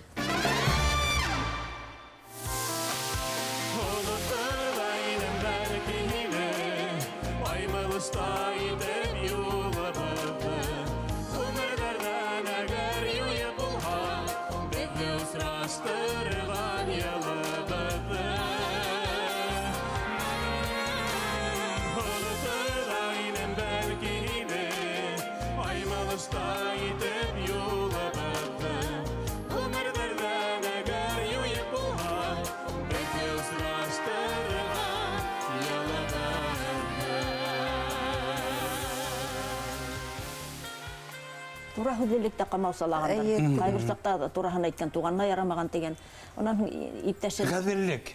тура һүҙлелектә ҡамаусалағандар. Ҡайбер саҡта тураһын әйткән туғанына ярамаған тигән. Унан иптәше Ғәҙеллек.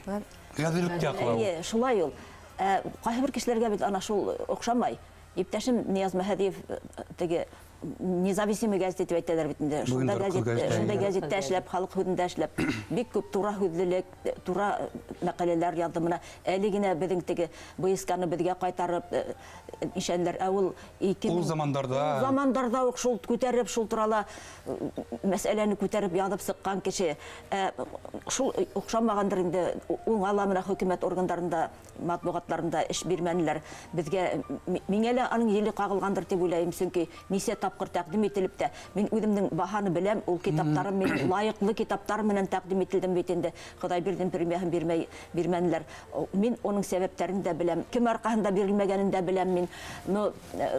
Ғәҙеллекте яҡлау. шулай ул. Ҡайһы бер кешеләргә бит ана шул оҡшамай. Иптәшем Нияз Мәһәдиев теге независимый газет итеп әйтәләр бит инде. Шунда газеттә эшләп, халыҡ һүҙендә эшләп, бик күп тура һүҙлелек, тура мәҡәләләр яҙҙы мына. Әле генә беҙҙең теге БСК-ны беҙгә ҡайтарып ишәнеләр. Ул замандарҙа уҡ шул күтәреп, шул турала мәсьәләне күтәреп яҙып сыҡҡан кеше. Шул оҡшамағандыр инде. Уңала менә хөкүмәт органдарында, матбуғатларында эш бирмәнеләр. Беҙгә, миңә лә аның еле ҡағылғандыр тип уйлайым, сөнки нисә тапҡыр тәҡдим ителеп тә, мин үҙемдең баһаны беләм, ул китаптарым минең лайыҡлы китаптар менән тәҡдим ителдем бит инде. Хоҙайбирҙин премияһын бирмәнеләр. Мин уның сәбәптәрен дә беләм, кем арҡаһында бирелмәгәнен дә беләм мин.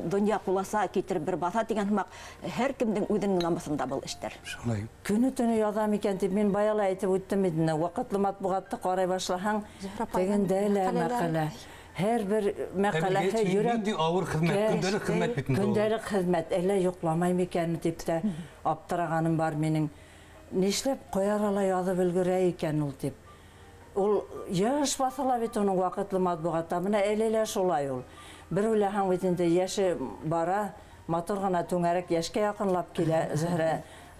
Донъя ҡуласа китереп бер баҫа тигән һымаҡ, һәр кемдең үҙенең намыҫында был эштәр. Көнө-төнө яҙам икән тип мин баяла әйтеп үттем инде. Ваҡытлы матбуғатты ҡарай башлаһаң, тегендә лә мәҡәлә. Һәр бер мәҡәләһе йөрәк. Ауыр хеҙмәт, көндәлек хеҙмәт бит инде. Көндәлек хеҙмәт, әллә йоҡламайым икән тип тә аптырағаным бар минең. Нишләп ҡояр ала яҙып өлгөрә икән ул тип. Ул йыш баҫыла бит уның ваҡытлы матбуғатта. Бына әле лә шулай ул. Бер уйлаһаң бит инде йәше бара, матур ғына түңәрәк йәшкә яҡынлап килә Зөһрә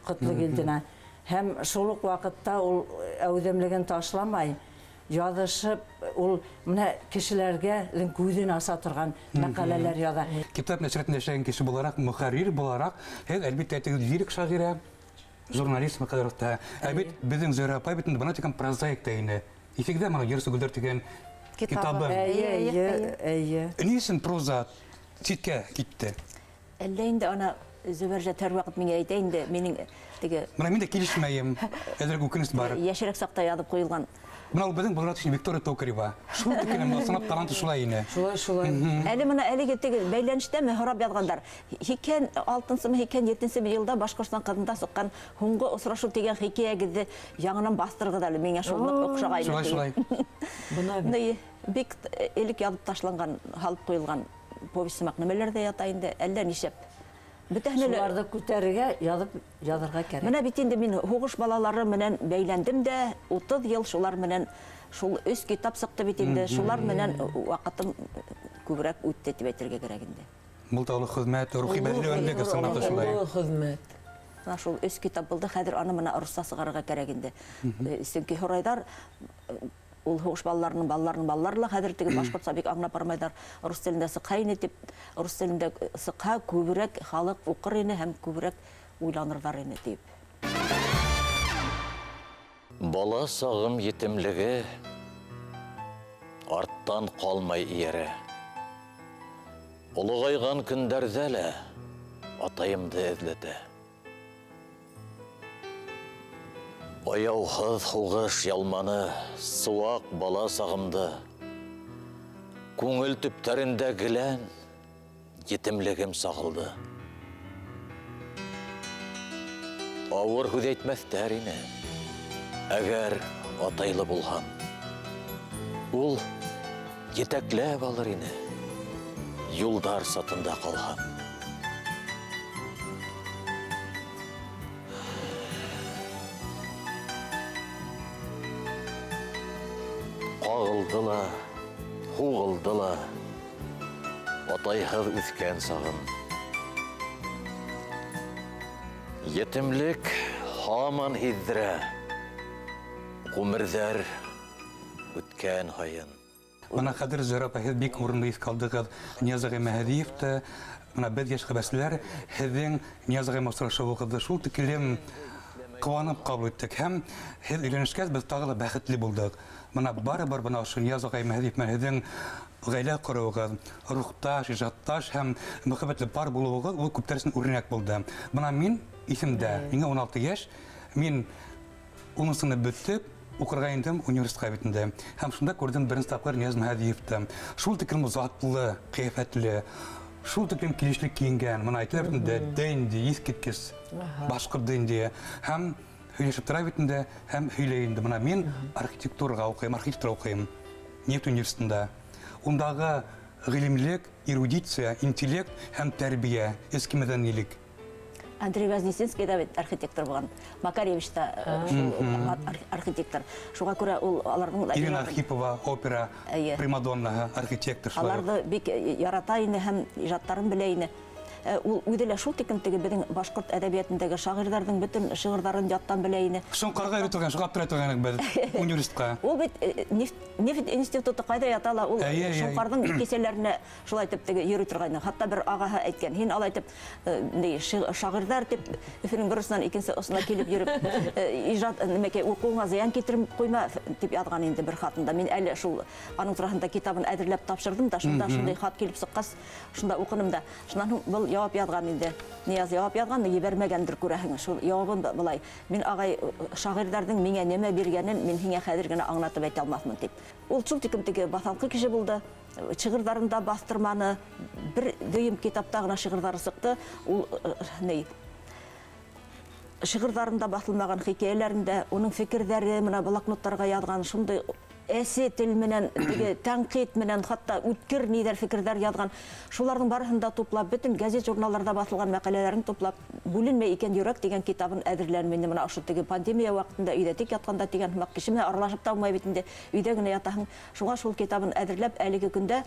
Ҡотлогилдина. Һәм шул уҡ ваҡытта ул әүҙемлеген ташламай, яҙышып, ул менә кешеләргә күҙен аса торған мәҡәләләр яҙа. Китап нәшрәтендә эшләгән кеше булараҡ, мөхәррир булараҡ, һеҙ әлбиттә лирик шағирә, журналист мәҡәләләрҙә. Бит беҙҙең Зөһрә апай бит бына тигән прозаик та ине. Иҫегеҙҙә мына Ер сүгелдәр тигән китабы. Эйе. Ни өсөн проза ситкә китте? Әллә инде ана Зөбәржәт һәр ваҡыт миңә әйтә инде, минең теге Мына мин дә килешмәйем. Әҙерге үкенес бар. йәшерәк саҡта яҙып ҡуйылған. Мына ул беҙҙең Булат Виктория Токарева. Шул тикенем сынап таланты шулай ине. Шулай. Әле мына әлеге теге бәйләнештәме һорап яҙғандар. 2006-2007 йылда Башҡортостан ҡыҙында сыҡҡан һуңғы осрашыу тигән хикәйәгеҙҙе яңынан баҫтырығыҙ әле, миңә шул оҡшағайны. Шулай. Бик элек яҙып ташланған, һалып ҡуйылған повесть сымаҡ нәмәләр ҙә ята инде, әллә нишәп. Шуларҙы күтәрергә, яҙырға кәрәк. Менә бит инде мин һуғыш балалары менән бәйләндем дә, 30 йыл шулар менән, шул 3 китап сыҡты бит инде, шулар менән ваҡытым күберәк үтте тип әйтергә кәрәк инде. Был таулы хеҙмәт, рухи бәҙелеүәнлек ысынлап та шулай. Хеҙмәт. Шул 3 китап булды, хәҙер аны мына оросса сығарырға кәрәк инде. Сөнки һорайҙар, ул һуғыш балаларының ла хәҙер теге башҡортса бик аңлап бармайҙар. Рус телендә сыҡһа ине тип, рус телендә сыҡһа күберәк халыҡ уҡыр ине һәм күберәк уйланырҙар ине тип. Бала сағым етемлеге арттан ҡалмай иәрә. Олоғайған көндәрҙә лә атайымды эҙләтә. Аяуһыҙ һуғыш ялманы сыуаҡ бала сағымды. Күңел төптәрендә гелән етемлегем сағылды. Ауыр һүҙ әйтмәҫтәр ине, әгәр атайлы булһам. Ул етәкләп алыр ине, юлдар сатында ҡалһам. Ҡағылды ла, һуғылды ла, атайһыҙ үҫкән сағым. Етемлек һаман һиҙҙерә, ғүмерҙәр үткән һайын. Мына хәҙер Зөһрә апай, һеҙ бик урынлы иҫ ҡалдығыҙ. Нияз ағай Мәһәдиевте, мына беҙ йәш хәбәрселәр, һеҙҙең Нияз ағай осрашыуығыҙҙы шул тиклем ҡыуанып ҡабул иттек. Һәм һеҙ өйләнешкәс, беҙ тағы ла бәхетле булдыҡ. Мына барыбер бына ошо Нияз ағай Мәһәдиев менән һеҙҙең ғаилә ҡороуығыҙ, рухташ, ижадташ һәм мөхәббәтле пар булыуығыҙ ул күптәр өсөн үрнәк булды. Бына мин исемдә, миңә 16 йәш, мин 10 сынып бөтөп, уҡырға индем университетҡа бит инде. Һәм шунда күрҙем беренсе тапҡыр Нияз Мәһәдиевте. Шул тиклем затлы, ҡиәфәтле, шул тиклем килешле кейенгән. Мына әйтелә бит инде, дэнди, иҫ киткес, башҡорт дэнди. Һәм һөйләшеп тора бит инде, һәм һөйләй инде. Мына мин архитектураға уҡыйым, архитектура уҡыйым Нефть университетында. Ундағы ғилемлек, эрудиция, интеллект һәм тәрбиә, эске мәҙәнилек. Андрей Вознесенский да бит архитектор булган. Макаревич та архитектор. Шуңа күрә ул аларның Ирина Архипова, опера Әйе. примадоннаһы, архитектор шулай. аларды бик ярата ине һәм ижадтарын белә ине. Ул үзе лә шул тиклем теге безнең башкорт әдәбиятындагы шагыйрьләрнең бөтен шигырьләрен яттан белә ине. Шоңкарга өйрәтелгән, шуңа аптырай торган бит университетка. Ул бит нефть институты кайда ята ла, ул Әйе. шуңкарның кеселәренә шулай итеп теге йөри торган. Хатта бер агаһы әйткән, һин алай итеп шагыйрьләр дип Өфөнең берсеннән икенче осына килеп йөреп иҗат нимәкә укуыңа зыян китереп куйма дип язган инде бер хатында. Мин әле шул аның турында китабын әзерләп тапшырдым да, шунда шундый хат килеп сыккас, шунда укыдым да. Шуннан был явап язган инде. Нияз явап язган, ебәрмәгәндер күрәһең. Шул явабын булай. Мин агай шагыйрьләрнең миңа нимә биргәнен мин һиңә хәзер генә аңлатып әйтә алмассың дип. Ул шул тиклем теге баҫалҡы кеше булды. Шигырьҙарында бастырманы, бер дөйөм китапта гына шигырьҙары сыҡты. Ул шигырьҙарында баҫылмаған хикәйәләрендә уның фекерҙәре, менә блокноттарға яҙған шундай әсе тел менән, теге тәнҡит менән, хатта үткер ниҙәр фекерҙәр яҙған. Шуларҙың барыһын да туплап, бөтөн гәзит журналдарда баҫылған мәҡәләләрен туплап, «Бүленмәй икән йөрәк» дигән китабын әҙерләнем инде. Менә ошо теге пандемия ваҡытында өйҙә тик ятҡанда дигән һымаҡ кеше менән аралашып та булмай бит инде. Өйҙә генә ятаһың. Шуға шул китабын әҙерләп, әлеге көндә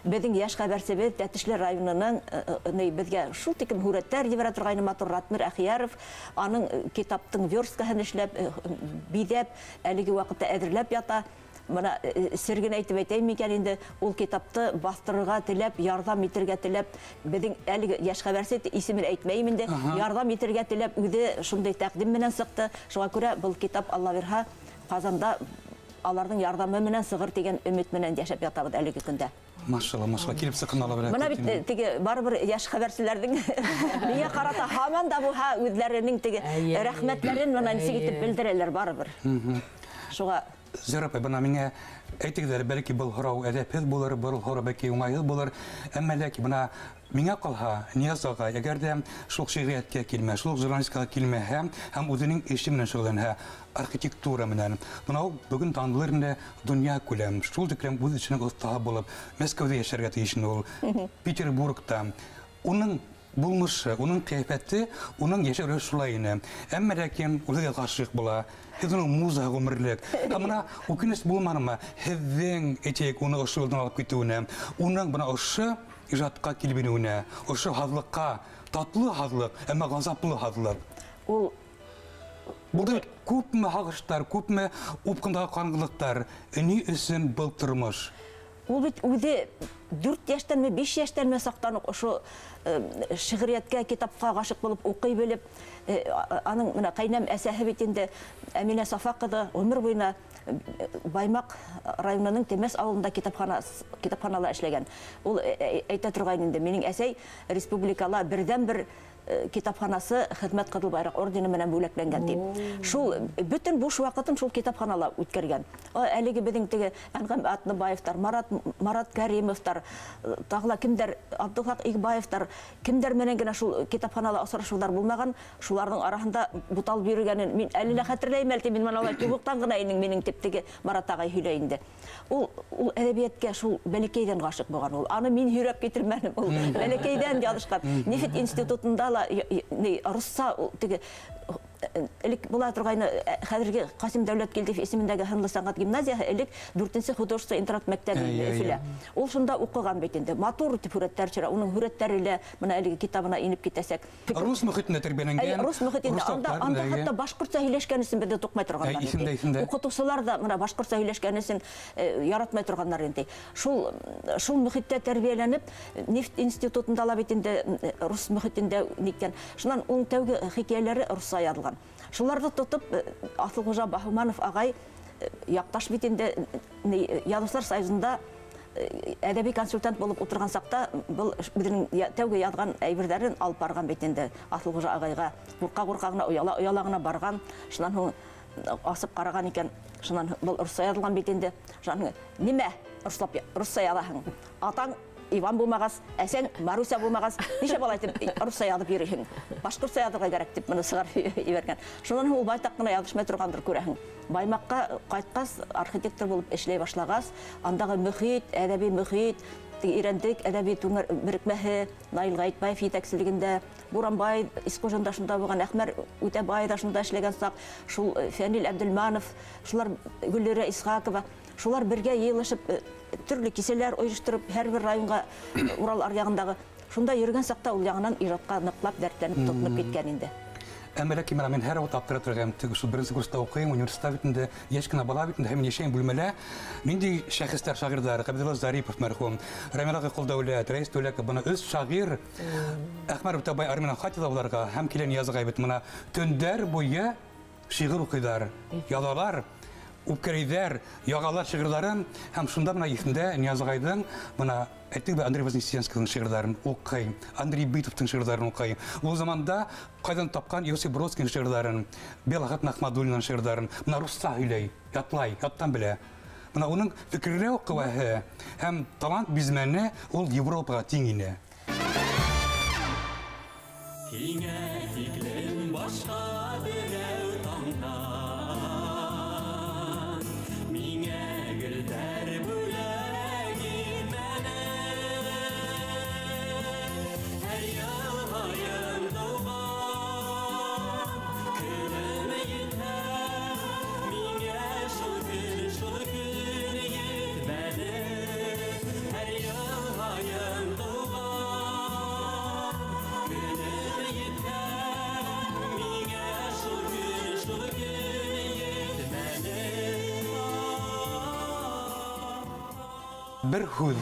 безнең йәш хәбәрсебеҙ Тәтешле районының беҙгә шул тиклем һүрәттәр ебәрә торғайны матур Ратмир Әхияров, аның китаптың версткаһын эшләп, биҙәп, әлеге ваҡытта әҙерләп ята. Мына серген әйтеп әйтәйем икән инде, ул китапты бастырырға теләп, ярҙам итергә теләп, беҙҙең әлеге йәш хәбәрсе исемен әйтмәйем инде, ярҙам итергә теләп, үҙе шундай тәҡдим менән сыҡты. Шуға күрә был китап, Алла бирһә, Ҡазанда аларҙың ярҙамы менән сығыр тигән өмөт менән йәшәп ятабыҙ әлеге көндә. Машалла, килеп сыҡын ала белә. Мына бит теге барыбер йәш хәбәрселәрҙең миңә ҡарата һаман да булһа үҙләренең теге рәхмәтләрен мына нисек итеп белдерәләр барыбер. Шуға Зөһрә апай, бына миңә әйтегеҙҙәр, бәлки был һорау әҙәпһеҙ булыр, был һорау бәлки уңайһыҙ булыр. Әммә ләкин бына миңә ҡалһа, Нияз ағай, әгәр дә шул шиғриәткә килмә, шул журналистикаға килмәһә, һәм үҙенең эше менән шөғөлләнһә, архитектура менән, бына ул бөгөн танылыр инде донъя күләм, шул тиклем үҙ эшенең оҫтаһы булып, Мәскәүҙә йәшәргә тейеш инде ул, Петербургта. Уның булмышы, уның ҡиәфәте, уның йәшәүе шулай ине. Әммә ләкин үҙегә ғашиҡ була. Һеҙ уның музаһы ғүмерлек. Бына үкенес булманымы һеҙҙең әйтәйек уны ошо юлдан алып китеүенә, уның бына ошо ижадҡа килеп инеүенә, ошо һаҙлыҡҡа, татлы һаҙлыҡ, әммә ғазаплы һаҙлык. ул Булды бит күпме һағыштар, күпме упҡындағы ҡараңғылыҡтар. Ни өсөн был тормош? Ул бит үҙе 4 йәштәнме, 5 йәштәнме саҡтан уҡ ошо шиғриәткә, китапҡа ғашиҡ булып уҡый белеп, аның менә ҡәйнәм әсәһе бит инде Әминә Сафа ҡыҙы ғүмер буйына Баймаҡ районының Темәс ауылында китапханала эшләгән. Ул әйтә торғайны инде, минең әсәй республикала берҙән-бер китапханасы Хеҙмәт Ҡыҙыл байраҡ ордены менән бүләкләнгән дип. Шул бөтөн буш ваҡытын шул китапханала үткәргән. Әлеге беҙҙең теге Әнғәм Атныбаевтар, Марат Кәримовтар, тағы ла кемдәр, Абдулхаҡ Игбаевтар, кемдәр менән генә шул китапханала осрашыуҙар булмаған, шуларҙың араһында буталып йөрөгәнен мин әле лә хәтерләйем, әле мин мына тубыҡтан ғына инең минең тип теге Марат ағай һөйләй инде. Ул әҙәбиәткә шул бәләкәйҙән ғашиҡ булған ул. Аны мин һөйрәп китермәнем. Ул бәләкәйҙән яҙышҡан. Нефть институтында ла русса теге элек була торғайны хәҙерге Ҡасим Дәүләткилдиев исемендәге һынлы сәнғәт гимназияһы элек 4-нче художество интернат мәктәбе Өфөлә. Ул шунда уҡыған бит инде. Матур итеп һүрәттәр төшөрә. Уның һүрәттәре лә менә әлеге китабына инеп китәсәк. Рус мөхитендә тәрбиәләнгән. Рус мөхитендә анда хатта башҡортса һөйләшкән өсөн беҙҙе туҡмай торғандар инде. Уҡытыусылар да менә башҡортса һөйләшкән өсөн яратмай торғандар инде. Шул мөхиттә тәрбиәләнеп, нефть институтында ла бит инде рус мөхитендә ниткән. Шунан уң тәүге хикәйәләре русса яҙылған. Шуларҙы тотоп, Аҫылғужа Баһуманов ағай яҡташ бит инде Яҙыусылар союзында әҙәби консультант булып ултырған саҡта был беҙҙең тәүге яҙған әйберҙәрен алып барған бит инде Аҫылғужа ағайға. Ҡурҡа ғына, ояла ғына барған. Шунан һуң асып ҡараған икән. Шунан был русса яҙылған бит инде. Шунан нимә русса яҙаһың? Атаң Иван булмағас, әсәң Маруся булмағас, нишә бала итеп русса яҙып йөрөйһөң? Башҡортса яҙырға кәрәк дип моны сығарып ебәргән. Шунан һуң ул байтаҡ ҡына яҙышмай торғандыр күрәһең. Баймаҡҡа ҡайтҡас, архитектор булып эшләй башлағас, андағы мөхит, әҙәби мөхит, ирендик әдәби түңер берекмәһе, Наил Гайтбаев итәкчелегендә, Буранбай искожындашында булган Әхмәр Үтәбай дашында эшләгән сак, шул Фәнил Әбделманов, шулар Гөлләрә Исхакова, шулар бергә йыелышып төрле киселәр оештырып һәрбер районга Урал аръягындагы шунда йөргән сакта ул яңанан иҗатка ныклап дәртләнеп тотынып киткән инде. Әмма ләкин мен һәр вакыт аптыратыргам, теге шул беренче курста укыйм, университет битендә, яшь кына бала битендә һәм яшәйм бүлмәлә. Нинди шәхестәр шагыйрьләр, Габдулла Зарипов мәрхүм, Рамил Кулдәүләт, Рәис Түләков, бына үз шагыйрь Әхмәр Үтәбай Армина Хатиловларга һәм килен язгай бит моны төндәр буе шигырь укыйлар, язалар, үпкәриләр, ягалар шигырьләрен һәм шунда менә ихендә Ниязгайдың менә әйтик бе Андрей Вознесенскийның шигырьләрен укыйм, Андрей Битовның шигырьләрен укыйм. Ул заманда кайдан тапкан Иосиф Бродскийның шигырьләрен, Белахат Нахмадуллинның шигырьләрен, менә русча һөйләй, ятлай, яттан белә. Менә уның фикерләү куәһе һәм талант бизмәне ул Европага тиң ине. Һиңә тиклем башка берәү таңдан, миңә гөлләр бүләк итмәне. Һәр елгайым тауган, көнем етә, миңә шул көн етмәде. Һәр елгайым тауган, көнем етә, миңә шул көн етмәде. Бер һүз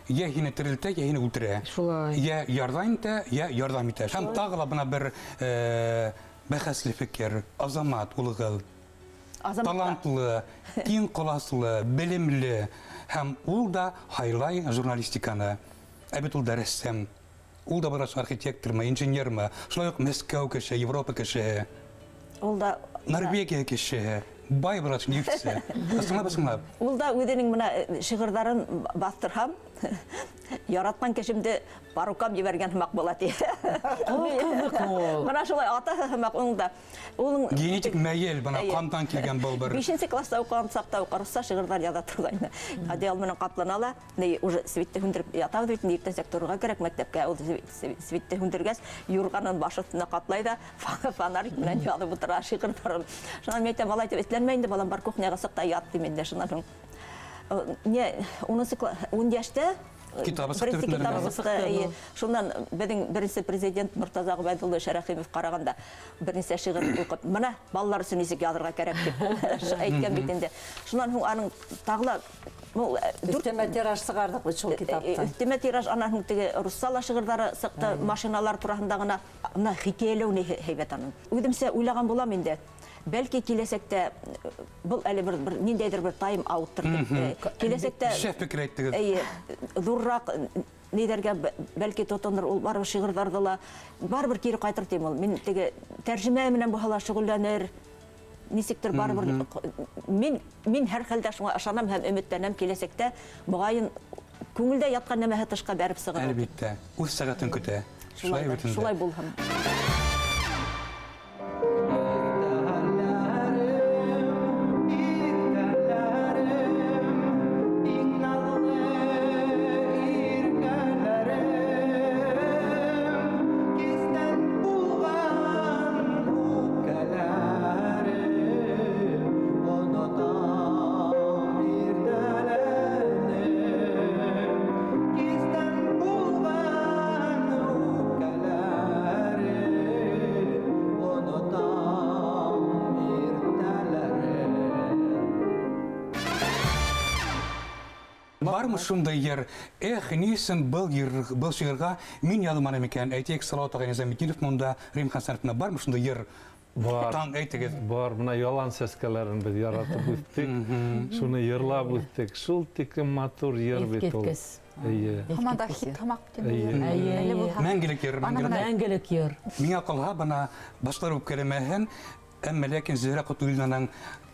я һине терелтә, я һине үтерә. Шулай. Я ярдәм итә, я ярдәм итә. Һәм тагы ла бына бер бәхәсле фикер, Азамат улыгыл, талантлы, киң коласлы, белемле һәм ул да хайлай журналистиканы. Әбит ул да рәссам, ул да бараш архитектормы, инженермы, шулай ук Мәскәү кеше, Европа кеше, Ул да Норвегия кеше, бай бараш нефтсе. Басыңлап. Ул да үҙенең менә шигырьдәрен бастырһам, яраткан кешемде парукам ебәргән һымак була ти. Менә шулай атаһы һымак уның да. Ул Генетик мәйел бына кандан килгән был бер. 5нче класста укыган сакта укырса шигырьләр яза торган. Одеял менән капланала, не уже свитте һүндереп ятабыз бит, иртән секторга кирәк мәктәпкә. Ул свитте һүндергәс, юрганын башына каплай да, фонарик белән язып утыра шигырьләрен. Шуннан мәйтә малай дип этләнмә инде, балам бар кухняга сакта ят дименде шуннан. Не, 10 яшьтә шуннан безнең беренче президент Муртаза Габайдулла Шәрәхимов караганда берничә шигырь укып, менә балалар өчен ничек язарга кирәк дип әйткән бит инде. Шуннан һуң аның тагыла Өстәмә тираж сыгардык бит шул китаптан. Өстәмә тираж аның теге руссала шигырьләре сыкты, машиналар турында гына хикәяләү ни һәйбәт аның. Үземсә уйлаган булам инде. Бәлки киләсәктә был әле бер ниндәйдер бер тайм ауттыр дип. Киләсәктә Шәп фикер әйттегез. Зуррак нидәргә бәлки тотыныр ул барыбер шигырьләрдә ла барыбер кире кайтыр дим ул. Мин теге тәрҗемә менән бу хала шөгыльләнер. Нисектер барыбер мин һәр хәлдә шуңа ышанам һәм өметләнәм киләсәктә мөгаен күңелдә яткан нәмәһе тышка бәреп сыгыр. Әлбәттә, үз сәгатен көтә. Шулай булһын. Бармы шундай ер, нисен был шигырьгә мин язманы микән? Әйтик, Салават ага Низаметдинов монда, Рим Хәсәновна бармы шундай ер? Таң әйтегез. Бар, менә ялан сәскәләрен без яратып үттек. Шуны йырлап үттек. Шул тиклем матур йыр бит ул. Һаманда хит тамак дип. Мәңгелек ер, Мәңгелек йыр. Миңа калга бана башлар үпкәләмәһен, әмма ләкин Зөһрә Кутуйлинаның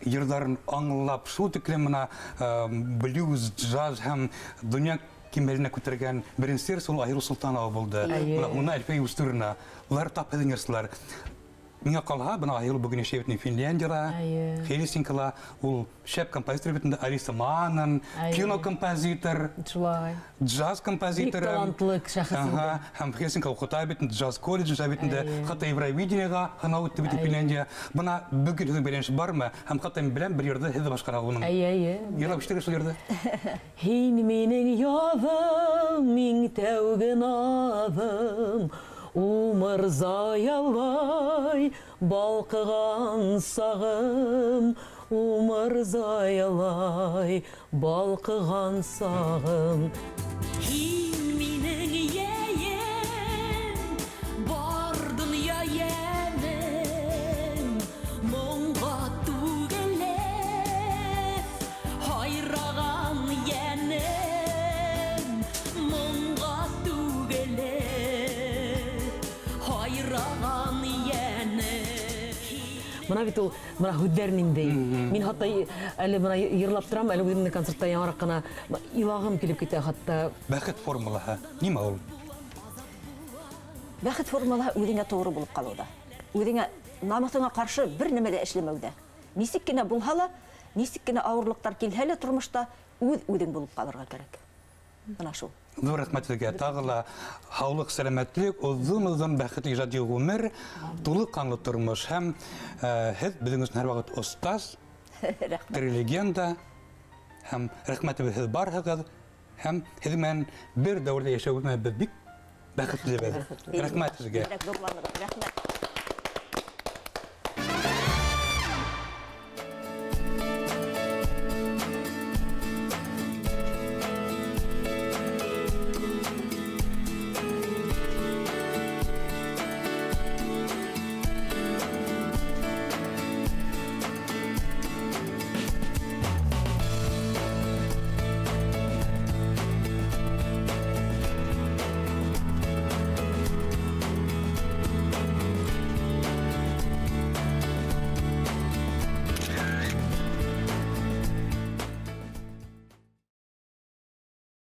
йырдарын аңлап, шул тиклем менә блюз, джаз һәм дөнья кимәленә күтәргән беренче ул Айру Султанова булды. Менә Әлфия Устурина. Улар тап һәдиңерсләр. Миңа калга бына айыл бүген яшәп Финляндияда, Әйе. Хельсинкида, ул шәп композитор бит инде Алиса Манн, Әйе. кинокомпозитор, Шулай. джаз композитор. Бик талантлы шәхес инде. Һәм Хельсинки укыта бит инде джаз колледжда бит инде, хәтта Евровидениега гына үтте бит Финляндия. Бына бүген һең белән бармы? Һәм хәтта мен белән бер йөрдә һеҙ башкара уның. Әйе. Йырлап иштегез шул йөрдә. Һин минең яҙым, иң тәүге наҙым, умырзаялай балҡыған сағым, умырзаялай балҡыған сағым. Һин минең йәйем, бар донъя йәнем, моңға түгеле, һайраған йәнем, моңға түгеле, һайраған йәнем. Бына бит ул, бына һүҙҙәр инде. Мин хатта әле бына йырлап торам, әле үҙемдең концертта яңыраҡ ҡына илағым килеп китә хатта. Бәхет формулаһы. Нимә ул? Бәхет формулаһы үҙеңә тоғры булып ҡалыуҙа. Үҙеңә намыҫыңа ҡаршы бер нәмә лә эшләмәүҙә. Нисек кенә булһа ла, нисек кенә ауырлыҡтар килһә лә тормошта үҙ-үҙең булып ҡалырға кәрәк. Бына шул. Ҙур рәхмәт сезгә. Тағы ла һаулыҡ, сәләмәтлек, оҙон бәхетле ижади ғүмер, тулы ҡанлы тормош һәм һеҙ беҙҙең өсөн һәр ваҡыт остаз, Рәхмәт. тере легенда һәм рәхмәтебеҙ һеҙ барһығыҙ һәм һеҙ менән бер дәүерҙә йәшәүебеҙ бик бәхетлебеҙ. Рәхмәт сезгә. Рәхмәт.